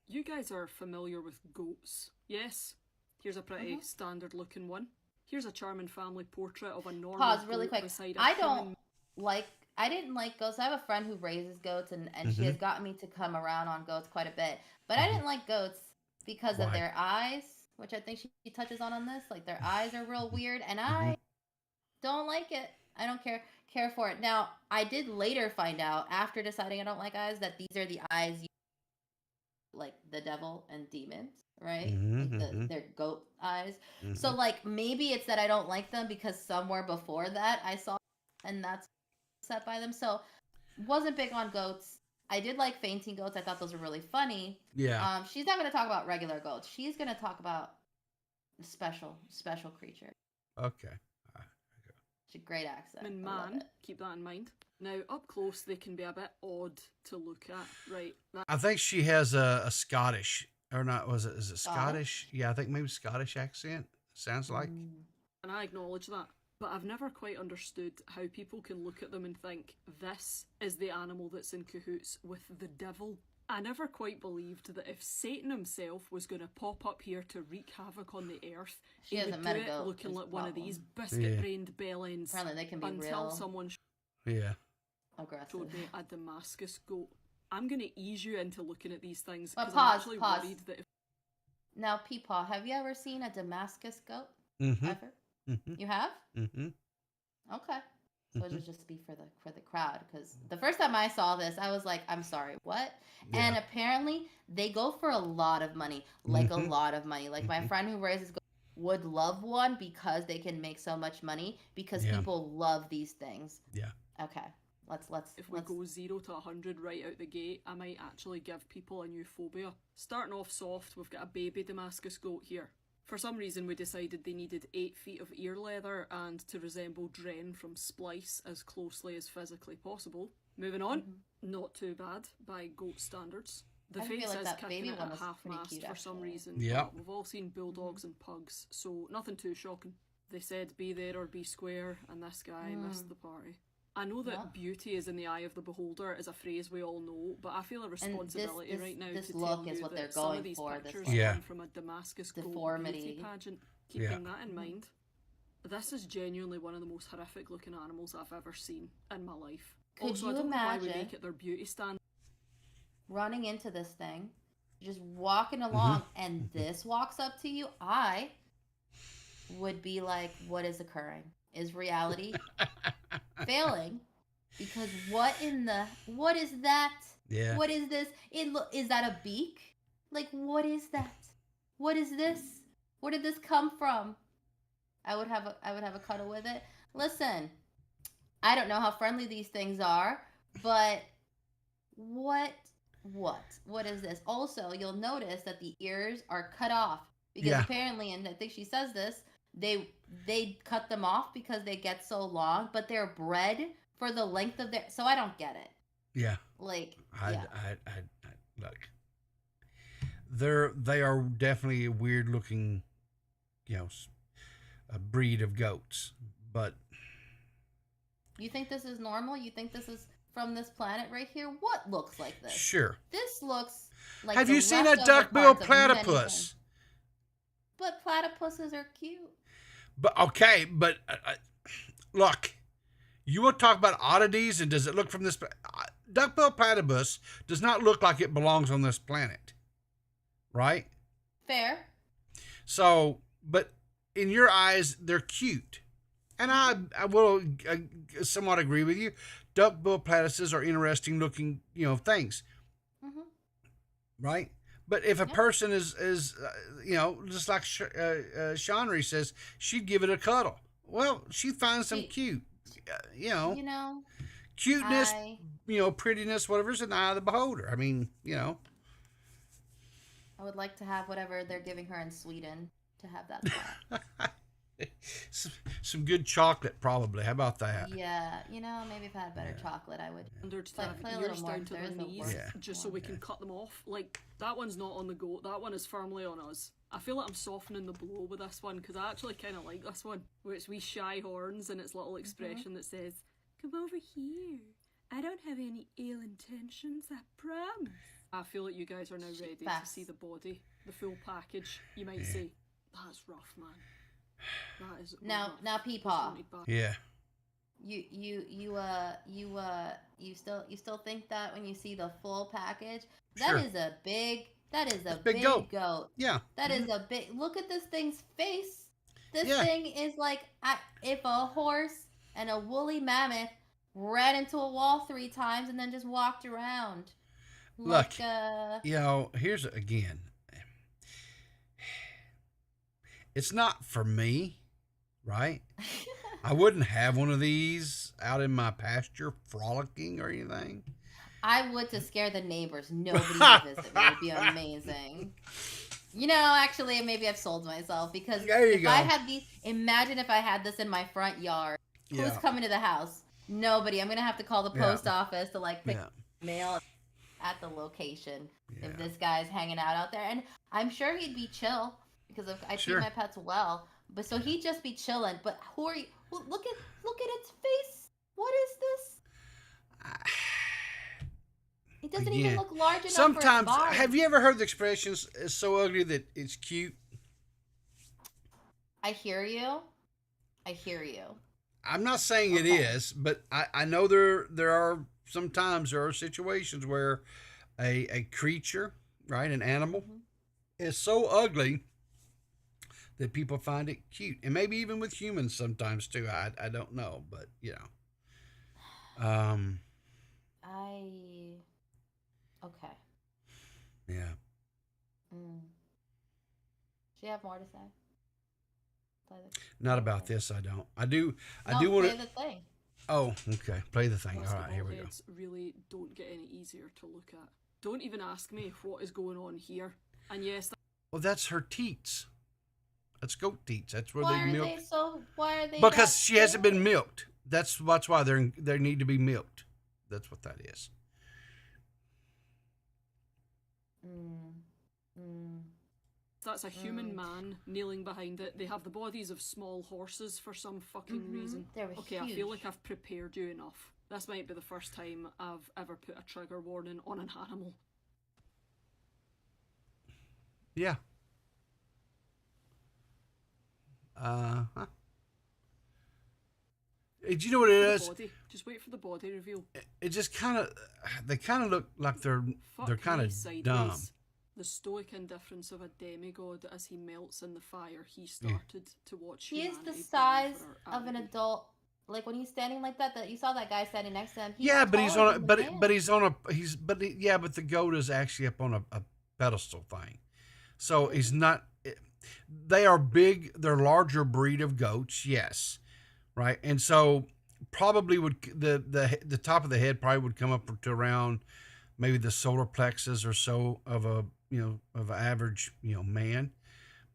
You guys are familiar with goats, yes? Here's a pretty standard looking one. Here's a charming family portrait of a normal Pause really goat quick. beside a I human- didn't like goats. I have a friend who raises goats, and she has gotten me to come around on goats quite a bit. But I didn't like goats because of their eyes, which I think she touches on this. Like their eyes are real weird, and I don't like it. I don't care for it. Now, I did later find out after deciding I don't like eyes that these are the eyes like the devil and demons, right? Like they're goat eyes. So like maybe it's that I don't like them because somewhere before that I saw and that's set by them. So wasn't big on goats. I did like fainting goats. I thought those were really funny. Yeah. She's not going to talk about regular goats. She's going to talk about special creature. Okay. She's a great accent. And I love man, it. keep that in mind. Now, up close, they can be a bit odd to look at, right? I think she has a Scottish, or not? Is it Scottish? Yeah, I think maybe Scottish accent. Sounds like. And I acknowledge that. But I've never quite understood how people can look at them and think, this is the animal that's in cahoots with the devil. I never quite believed that if Satan himself was going to pop up here to wreak havoc on the earth, She he hasn't would met do a it goat, looking is like the one of problem. these biscuit-brained bellends Apparently they can be until real someone aggressive. showed me a Damascus goat. I'm going to ease you into looking at these things But because I'm actually pause. worried that if Now, PeePaw, have you ever seen a Damascus goat? Mm-hmm. Ever? Mm-hmm. You have? Mm-hmm. Okay. So it'll just be for the crowd, because the first time I saw this, I was like, I'm sorry, what? Yeah. And apparently they go for a lot of money, like a lot of money. Like my friend who raises goats would love one because they can make so much money, because people love these things. Yeah. Okay. If we go 0 to 100 right out the gate, I might actually give people a new phobia. Starting off soft, we've got a baby Damascus goat here. For some reason, we decided they needed 8 feet of ear leather and to resemble Dren from Splice as closely as physically possible. Moving on, not too bad by goat standards. The I feel face like is that kicking baby it one at was half pretty mast cute, for some actually. reason. Yeah. But we've all seen bulldogs and pugs, so nothing too shocking. They said be there or be square, and this guy missed the party. I know that beauty is in the eye of the beholder is a phrase we all know, but I feel a responsibility right now this to look tell is you what that they're some going of these for, this pictures like come from a Damascus goat deformity. beauty pageant. Keeping that in mind, this is genuinely one of the most horrific looking animals I've ever seen in my life. Could Also, you I don't know why we imagine make it their beauty stand. running into this thing, just walking along, and this walks up to you? I would be like, what is occurring? Is reality failing? Because what is that? Yeah. What is this? Is that a beak? Like, what is that? What is this? Where did this come from? I would have a cuddle with it. Listen, I don't know how friendly these things are, but what is this? Also, you'll notice that the ears are cut off, because apparently, and I think she says this, they cut them off because they get so long, but they're bred for the length of their. So I don't get it. Yeah. Like, I look. They are definitely a weird looking, a breed of goats, but you think this is normal? You think this is from this planet right here? What looks like this? sure. This looks like. Have the you seen a leftover duck-billed parts of many platypus? things. But platypuses are cute. But okay, but look, you want to talk about oddities, and does it look from this? Duck-billed platypus does not look like it belongs on this planet, right? Fair. So, but in your eyes, they're cute, and I will somewhat agree with you. Duck-billed platypuses are interesting looking, things, right? But if a person is just like Shanri says, she'd give it a cuddle. Well, she finds them cute, cuteness, prettiness, whatever's in the eye of the beholder. I mean, I would like to have whatever they're giving her in Sweden to have that. some good chocolate, probably. How about that? Yeah, maybe if I had better chocolate, I would. To Play have a ears little more. down to There their is no knees, word. just so we can cut them off. Like, that one's not on the goat, that one is firmly on us. I feel like I'm softening the blow with this one, because I actually kind of like this one, where it's wee shy horns and its little expression that says, "Come over here. I don't have any ill intentions, I promise." I feel like you guys are now ready to see the body, the full package. You might say, that's rough, man. That is now PeePaw. Yeah. You still think that when you see the full package? Sure. That is a big big goat. Yeah. That is a big. Look at this thing's face. This Yeah. thing is like, if a horse and a woolly mammoth ran into a wall 3 times and then just walked around. Look, Like, here's again. It's not for me, right? I wouldn't have one of these out in my pasture frolicking or anything. I would, to scare the neighbors. Nobody would visit me. It would be amazing. Actually, maybe I've sold myself, because There you if go. I had these, imagine if I had this in my front yard. Who's Yeah. coming to the house? Nobody. I'm gonna have to call the Yeah. post office to pick Yeah. mail at the location Yeah. if this guy's hanging out there. And I'm sure he'd be chill, because I Sure. treat my pets well. But so he'd just be chilling. But who are you? Look at its face. What is this? It doesn't even Again, look large enough sometimes, for its body. have you ever heard the expression, it's so ugly that it's cute? I hear you. I'm not saying it is, but I know there are sometimes there are situations where a creature, right, an animal, is so ugly that people find it cute, and maybe even with humans sometimes too. I don't know, but Okay. Yeah. Mm. Do you have more to say? Not about this. I don't. I do. I No, do want play to. the thing. Oh, okay. Play the thing. All right, Basketball here we go. heads really don't get any easier to look at. Don't even ask me what is going on here. And yes, Well, that's her teats. That's goat teats. That's where Why they are milk. they so? Why are they? Because that she hasn't been big? milked. That's why they need to be milked. That's what that is. that's a human man kneeling behind it. They have the bodies of small horses for some fucking reason. They were Okay, I huge. feel like I've prepared you enough. This might be the first time I've ever put a trigger warning on an animal. Yeah. Huh. Do you know what it The is? body. Just wait for the body reveal. It just kind of, they kind of look like they're Fuck kind me of sideways. dumb. The stoic indifference of a demigod as he melts in the fire he started to watch. He is the humanity burn size for our of an agony. adult. Like when he's standing like that, you saw that guy standing next to him. Yeah, but he's taller on a, than but the man. but he's on a yeah, but the goat is actually up on a pedestal thing, so he's not. They are big. They're larger breed of goats, yes, right, and so probably would the top of the head probably would come up to around maybe the solar plexus or so of a of an average man,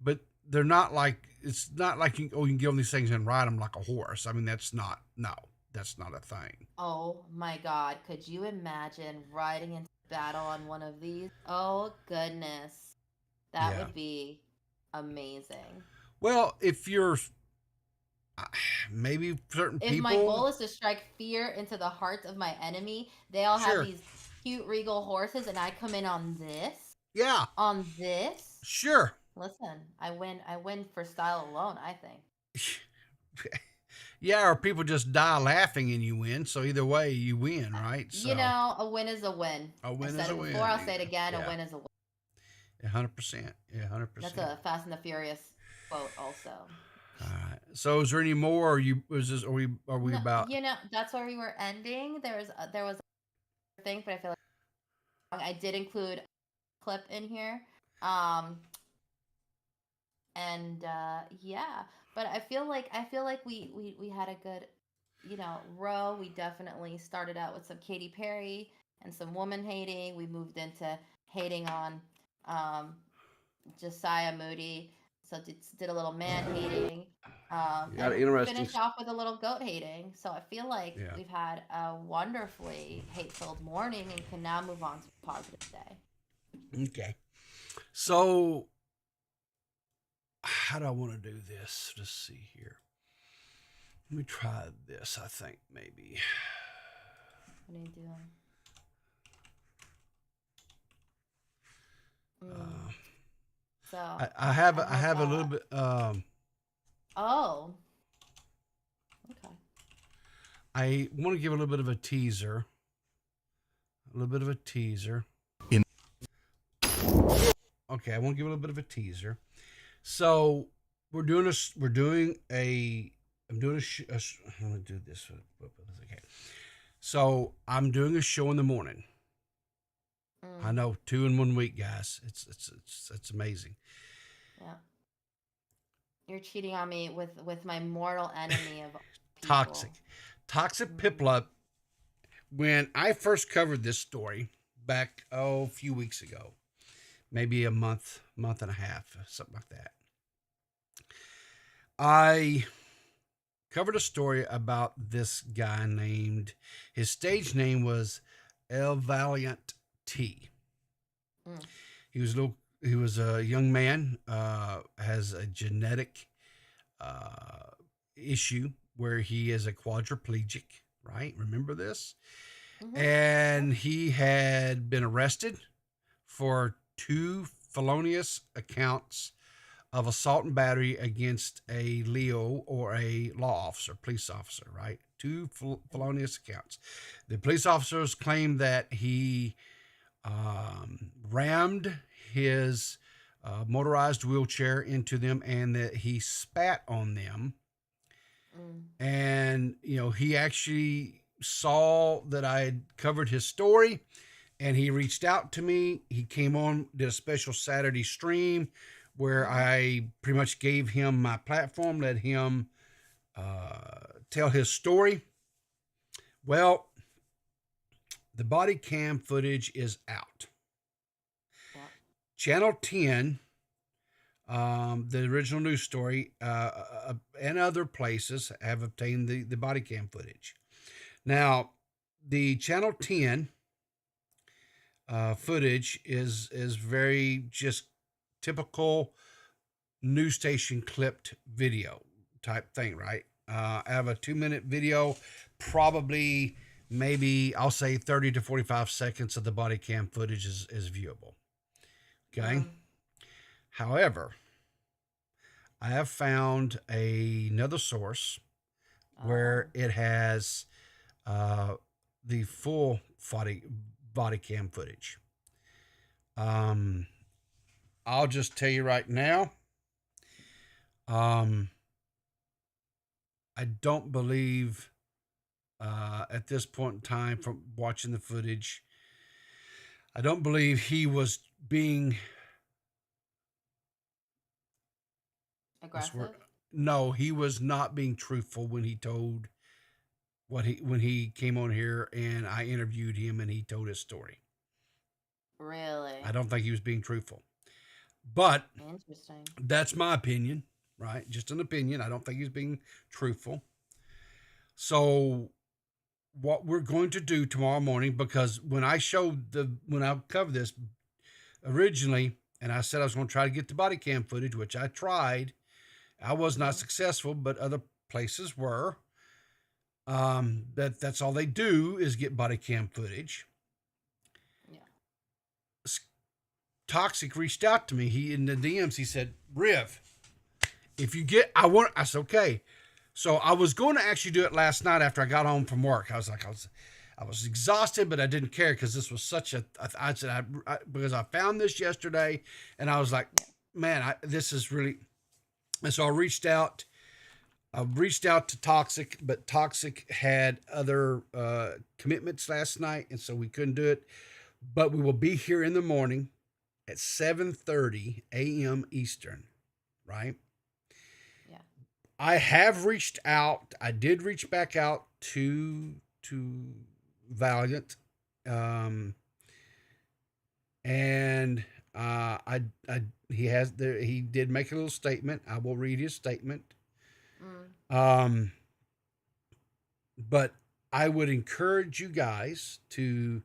but they're not like, it's not like you can get on these things and ride them like a horse. I mean, that's not a thing. Oh my God! Could you imagine riding into battle on one of these? Oh goodness, that Yeah. would be amazing. Well, if you're maybe certain If people, my goal is to strike fear into the hearts of my enemy, they all Sure. have these cute regal horses, and I come in on this. yeah, On this. sure. Listen, I win for style alone, I think. Yeah, or people just die laughing and you win. So either way, you win, right? So, A win is a win. A win I is said a it win. before, I'll say it again, Yeah. a win is a win. 100%. Yeah, 100%. That's a Fast and the Furious quote also. All right. So is there any more? Or are we No, about? that's where we were ending. There was a thing, but I feel like I did include a clip in here. Yeah, but I feel like we had a good row. We definitely started out with some Katy Perry and some woman hating. We moved into hating on Josiah Moody. So did a little man hating. Got And interesting. finished off with a little goat hating. So I feel like Yeah. we've had a wonderfully hate-filled morning and can now move on to a positive day. Okay. So how do I want to do this? Let's see here. Let me try this. I think maybe. What are you doing? So I have a little bit. Oh. Okay. I want to give a little bit of a teaser. Okay, I want to give a little bit of a teaser. So I'm doing a I'm going to do this. Okay. So I'm doing a show in the morning. I know, 2 in 1 week, guys. It's amazing. Yeah. You're cheating on me with my mortal enemy of people. Toxic Piplup. When I first covered this story back a few weeks ago, maybe a month and a half, something like that, I covered a story about this guy named, his stage name was El Valiant T. He was a young man, has a genetic issue where he is a quadriplegic, right? Remember this? And he had been arrested for 2 felonious accounts of assault and battery against a Leo, or a law officer, police officer, right? 2 felonious accounts. The police officers claimed that he rammed his motorized wheelchair into them, and that he spat on them. And, he actually saw that I had covered his story, and he reached out to me. He came on, did a special Saturday stream where I pretty much gave him my platform, let him tell his story. Well, the body cam footage is out. Yeah. Channel 10, the original news story, and other places have obtained the body cam footage. Now, the Channel 10 footage is very just typical news station clipped video type thing, right? I have a 2-minute video, probably maybe I'll say 30 to 45 seconds of the body cam footage is viewable. Okay. However, I have found another source where it has the full body cam footage. I'll just tell you right now, I don't believe at this point in time, from watching the footage, I don't believe he was being aggressive. No, he was not being truthful when he told when he came on here and I interviewed him and he told his story. Really? I don't think he was being truthful. But interesting. That's my opinion, right? Just an opinion. I don't think he's being truthful. So what we're going to do tomorrow morning, because when I covered this originally, and I said I was going to try to get the body cam footage, which I tried, I was not successful, but other places were. That's all they do is get body cam footage. Yeah. Toxic reached out to me. He in the DMs, he said, Riv, if you get, I said, okay. So I was going to actually do it last night after I got home from work. I was exhausted, but I didn't care because this was such a, I said, because I found this yesterday and I was like, man, this is really, and so I reached out to Toxic, but Toxic had other commitments last night, and so we couldn't do it. But we will be here in the morning at 7:30 a.m. Eastern, right? Yeah. I have reached out. I did reach back out to Valiant, and he did make a little statement. I will read his statement. But I would encourage you guys to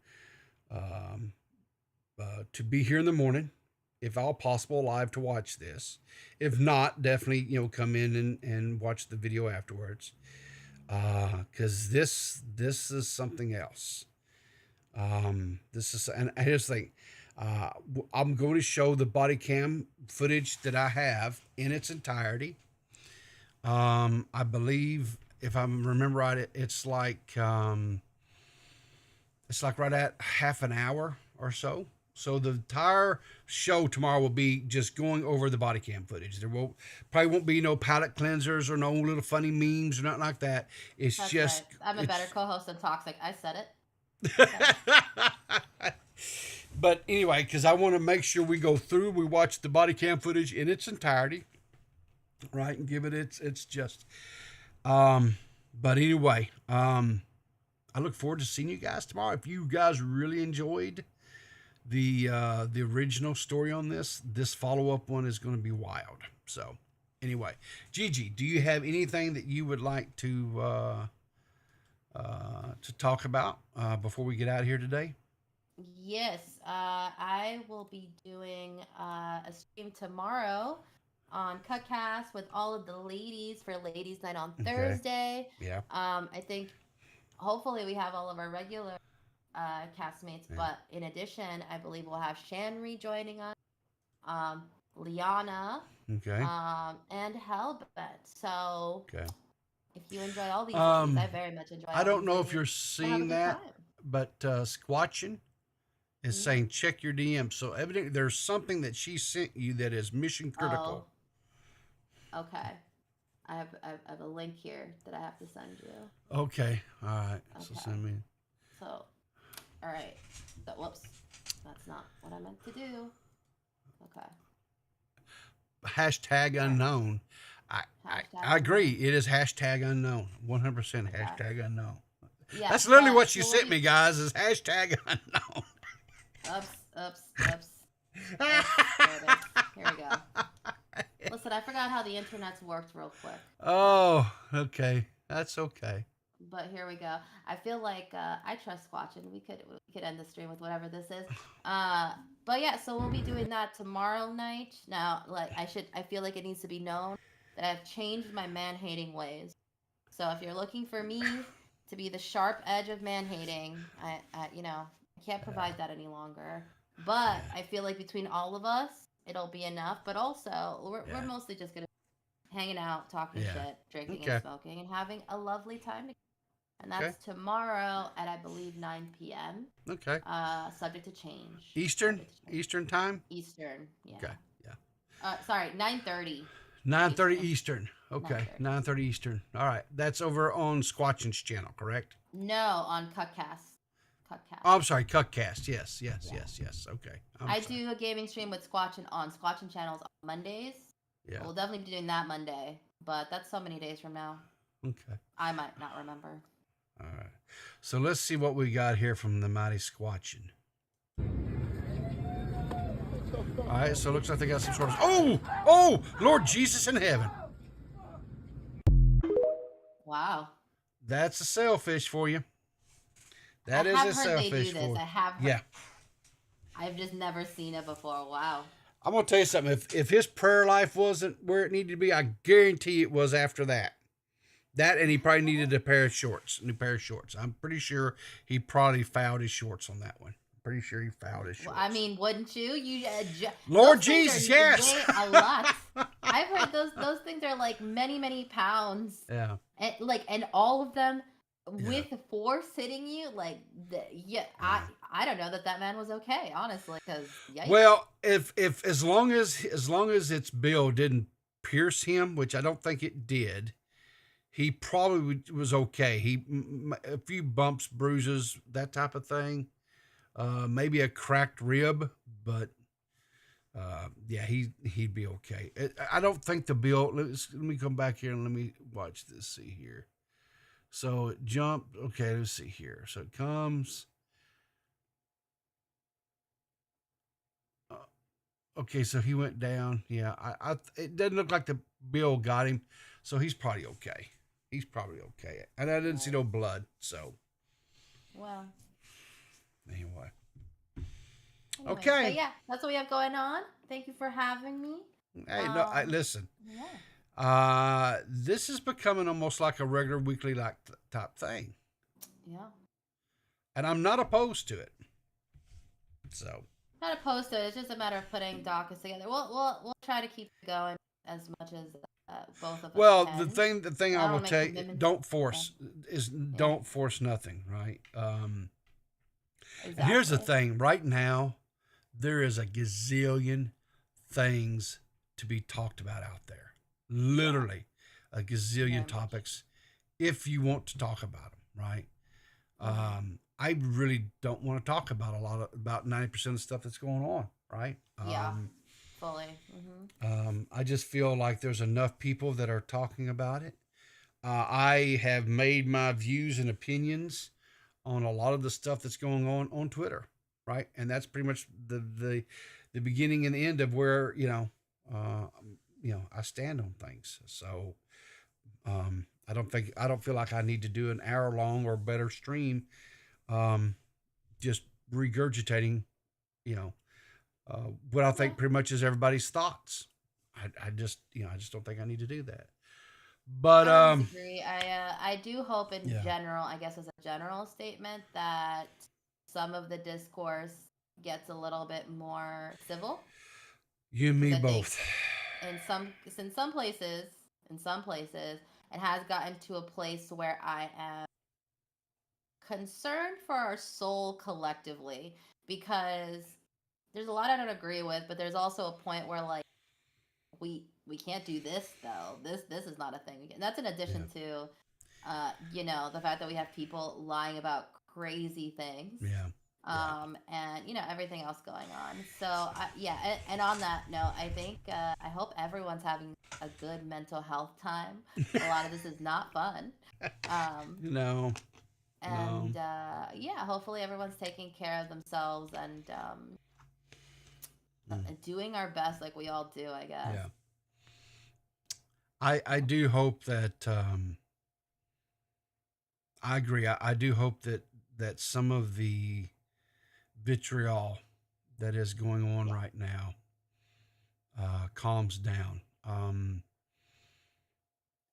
be here in the morning, if all possible, live to watch this. If not, definitely, come in and watch the video afterwards. Cause this is something else. And here's the thing. I'm going to show the body cam footage that I have in its entirety. I believe, if I remember right, it's like right at half an hour or so. So the entire show tomorrow will be just going over the body cam footage. There probably won't be no palate cleansers or no little funny memes or nothing like that. That's just, right. I'm a better co-host than Toxic. I said it. But anyway, because I want to make sure we watch the body cam footage in its entirety. Right, and give it it's just but anyway, I look forward to seeing you guys tomorrow. If you guys really enjoyed the original story on this follow-up one is going to be wild. So anyway, JiJi, do you have anything that you would like to talk about before we get out of here today? Yes, I will be doing a stream tomorrow on Cutcast with all of the ladies for Ladies Night on Thursday. Yeah. I think hopefully we have all of our regular castmates, but in addition, I believe we'll have Shan rejoining us, Liana, and Hellbet. So if you enjoy all these ladies, I very much enjoy. I don't know if you're seeing that, but Squatchin is saying check your DM. So evidently there's something that she sent you that is mission critical. Oh, okay. I have a link here that I have to send you. Okay. All right. So Okay. send me. So, all right. So, whoops. That's not what I meant to do. Okay. Hashtag unknown. I agree. It is hashtag unknown. 100% hashtag unknown. Yeah, That's literally but what she we'll sent be- me, guys, is hashtag unknown. Oops. There it is. Here we go. Listen, I forgot how the internet's worked real quick. Oh, okay. That's okay. But here we go. I feel like I trust Squatchin. We could end the stream with whatever this is. But yeah, so we'll be doing that tomorrow night. Now, like I feel like it needs to be known that I've changed my man-hating ways. So if you're looking for me to be the sharp edge of man-hating, I can't provide that any longer. But I feel like between all of us, it'll be enough. But also, we're mostly just gonna be hanging out, talking shit, drinking and smoking, and having a lovely time together. And that's tomorrow at, I believe, 9 p.m. Okay. Subject to change. Eastern time? Eastern, yeah. Okay, yeah. Sorry, 9:30. 9:30 Eastern. Okay, 9:30 Eastern. All right. That's over on Squatchin's channel, correct? No, on Cutcast. Oh, I'm sorry, Cutcast. Yes. Okay. I do a gaming stream with Squatchin on Squatchin channels on Mondays. Yeah. We'll definitely be doing that Monday, but that's so many days from now. Okay. I might not remember. All right. So let's see what we got here from the mighty Squatchin. All right. So it looks like they got some sort of. Oh, Lord Jesus in heaven. Wow. That's a sailfish for you. That is I have a heard sailfish they do this. for you. I have heard. Yeah. I've just never seen it before. Wow. I'm gonna tell you something. If his prayer life wasn't where it needed to be, I guarantee it was after that. That, and he probably needed a new pair of shorts. I'm pretty sure he probably fouled his shorts on that one. Pretty sure he fouled his shorts. Well, I mean, wouldn't you? Lord those things Jesus, are yes. weigh a lot. I've heard those things are like many pounds. Yeah. And all of them with force hitting you. I don't know that man was okay, honestly. Because well, if as long as its bill didn't pierce him, which I don't think it did, he probably was okay. A few bumps, bruises, that type of thing. Maybe a cracked rib, but he'd be okay. I don't think the bill. Let me come back here and let me watch this. See here. So it jumped. Okay, let's see here. So it comes. Okay, so he went down. Yeah, it doesn't look like the bill got him, so he's probably okay. And I didn't see no blood, so. Well. Anyway. Okay. So yeah, that's what we have going on. Thank you for having me. Hey, listen. Yeah. This is becoming almost like a regular weekly type thing. Yeah. And I'm not opposed to it. So. Not opposed to it. It's just a matter of putting dockets together. We'll try to keep it going as much as both of us. Well, can. the thing I will tell you, don't force nothing, right? Exactly. Here's the thing. Right now, there is a gazillion things to be talked about out there. Literally, a gazillion topics, if you want to talk about them, right? I really don't want to talk about about 90% of the stuff that's going on, right? Fully. I just feel like there's enough people that are talking about it. I have made my views and opinions on a lot of the stuff that's going on Twitter, right? And that's pretty much the beginning and the end of where I stand on things. So I don't feel like I need to do an hour long or better stream, just regurgitating, what I think pretty much is everybody's thoughts. I just don't think I need to do that. But I disagree. I do hope in general, I guess as a general statement, that some of the discourse gets a little bit more civil. You and me both. In some places, it has gotten to a place where I am concerned for our soul collectively, because there's a lot I don't agree with, but there's also a point where like we can't do this though. This is not a thing. And that's in addition to the fact that we have people lying about crazy things. Yeah. And everything else going on. So and on that note, I think I hope everyone's having a good mental health time. A lot of this is not fun. No. And hopefully everyone's taking care of themselves and doing our best like we all do, I guess. Yeah. I do hope that I agree. I do hope that some of the vitriol that is going on right now calms down.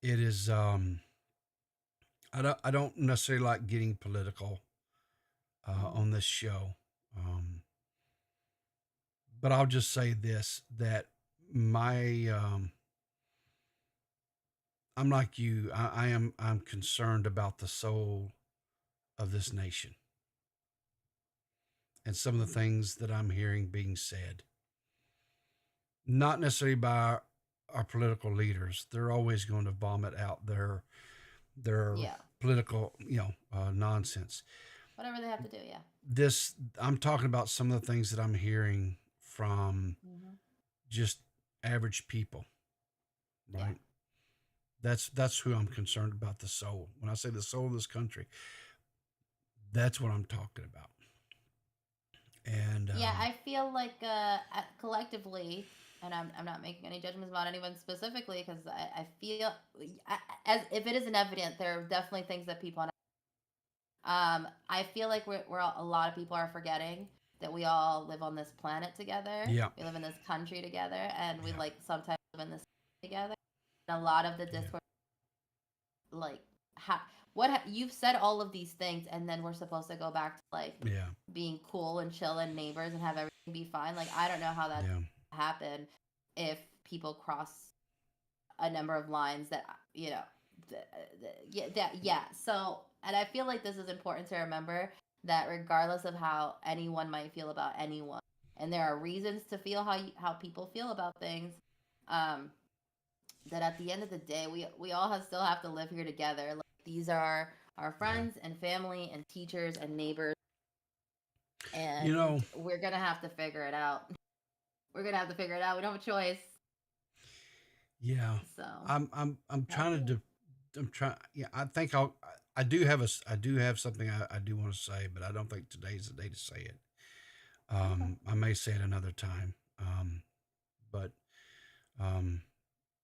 It is I don't necessarily like getting political on this show. But I'll just say this, that I'm like you. I'm concerned about the soul of this nation and some of the things that I'm hearing being said. Not necessarily by our political leaders. They're always going to vomit out their political, nonsense. Whatever they have to do, yeah. I'm talking about some of the things that I'm hearing from just average people, right? Yeah. That's who I'm concerned about, the soul. When I say the soul of this country, that's what I'm talking about. And I feel like collectively, and I'm not making any judgments about anyone specifically, because I feel as if it isn't evident, there are definitely things that people. I feel like a lot of people are forgetting that we all live on this planet together. Yeah. We live in this country together, and we sometimes live in this together. And a lot of the discourse, you've said all of these things, and then we're supposed to go back to being cool and chill and neighbors and have everything be fine. Like, I don't know how that's happen if people cross a number of lines that So, and I feel like this is important to remember, that regardless of how anyone might feel about anyone, and there are reasons to feel how people feel about things, that at the end of the day, we all still have to live here together. Like, these are our friends and family and teachers and neighbors, and we're gonna have to figure it out. We're gonna have to figure it out. We don't have a choice. Yeah. So I'm trying to. I'm trying. Yeah, I think I do have something I do want to say, but I don't think today's the day to say it. I may say it another time. But I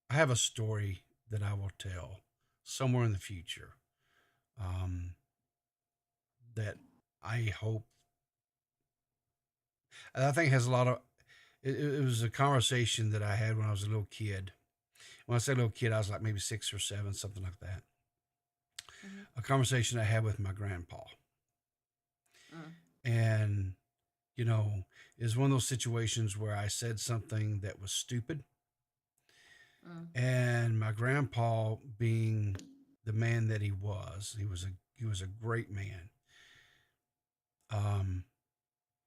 have a story that I will tell somewhere in the future. That I hope, and I think has a lot of. It was a conversation that I had when I was a little kid. When I say little kid, I was like maybe 6 or 7, something like that. A conversation I had with my grandpa. And, it was one of those situations where I said something that was stupid. And my grandpa, being the man that he was a great man.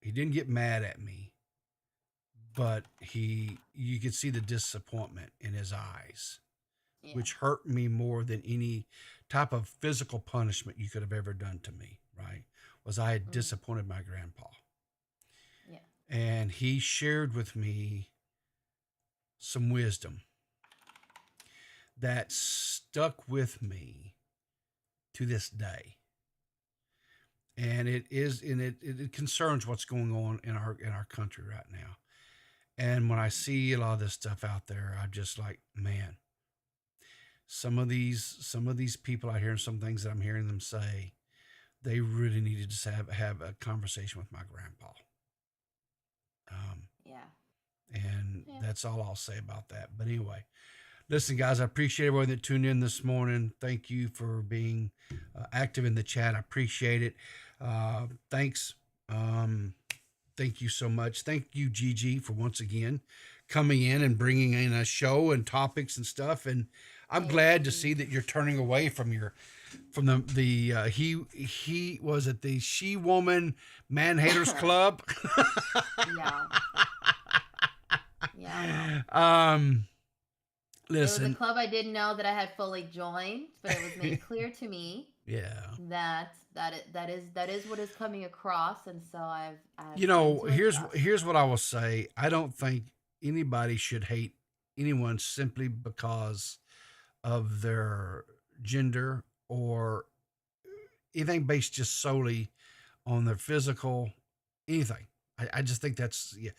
He didn't get mad at me, but you could see the disappointment in his eyes, which hurt me more than any type of physical punishment you could have ever done to me, right? Was I had disappointed my grandpa. Yeah. And he shared with me some wisdom that stuck with me to this day. And it concerns what's going on in our country right now. And when I see a lot of this stuff out there, I'm just like, man, some of these people out here and some things that I'm hearing them say, they really needed to have a conversation with my grandpa. And that's all I'll say about that. But anyway, listen, guys, I appreciate everyone that tuned in this morning. Thank you for being active in the chat. I appreciate it. Thanks. Thank you so much. Thank you, JiJi, for once again coming in and bringing in a show and topics and stuff. And I'm glad to see that you're turning away from the he was it the She Woman Man Haters Club. Yeah. Yeah. Listen. It was a club I didn't know that I had fully joined, but it was made clear to me. Yeah. That is what is coming across, and so I've here's what I will say. I don't think anybody should hate anyone simply because of their gender or anything based just solely on their physical anything. I just think that's, yeah.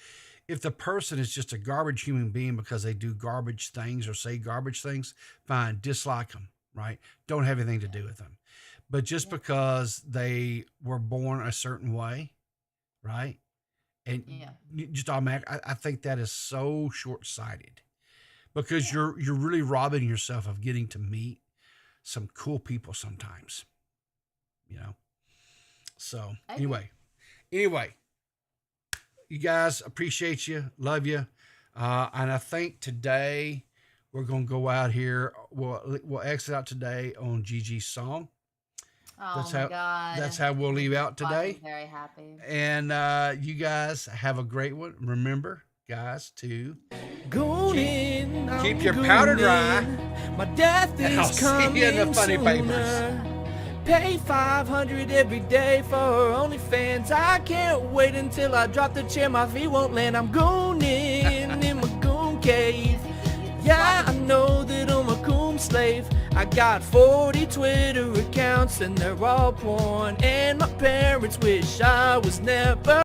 If the person is just a garbage human being because they do garbage things or say garbage things, fine, dislike them, right? Don't have anything to do with them. But just because they were born a certain way, right? And just automatic, I think that is so short-sighted because you're really robbing yourself of getting to meet some cool people sometimes, you know? So anyway, you guys, appreciate you, love you. And I think today we're going to go out here. We'll exit out today on JiJi's song. Oh my God. That's how we'll leave out today. I'm very happy. And you guys have a great one. Remember, guys, to keep your powder dry. My death And I'll is see coming you in the funny papers. sooner. Pay $500 every day for OnlyFans. I can't wait until I drop the chair. My feet won't land. I'm gooning in my goon cave. Yeah, I know that I'm a coon slave. I got 40 Twitter accounts and they're all porn. And my parents wish I was never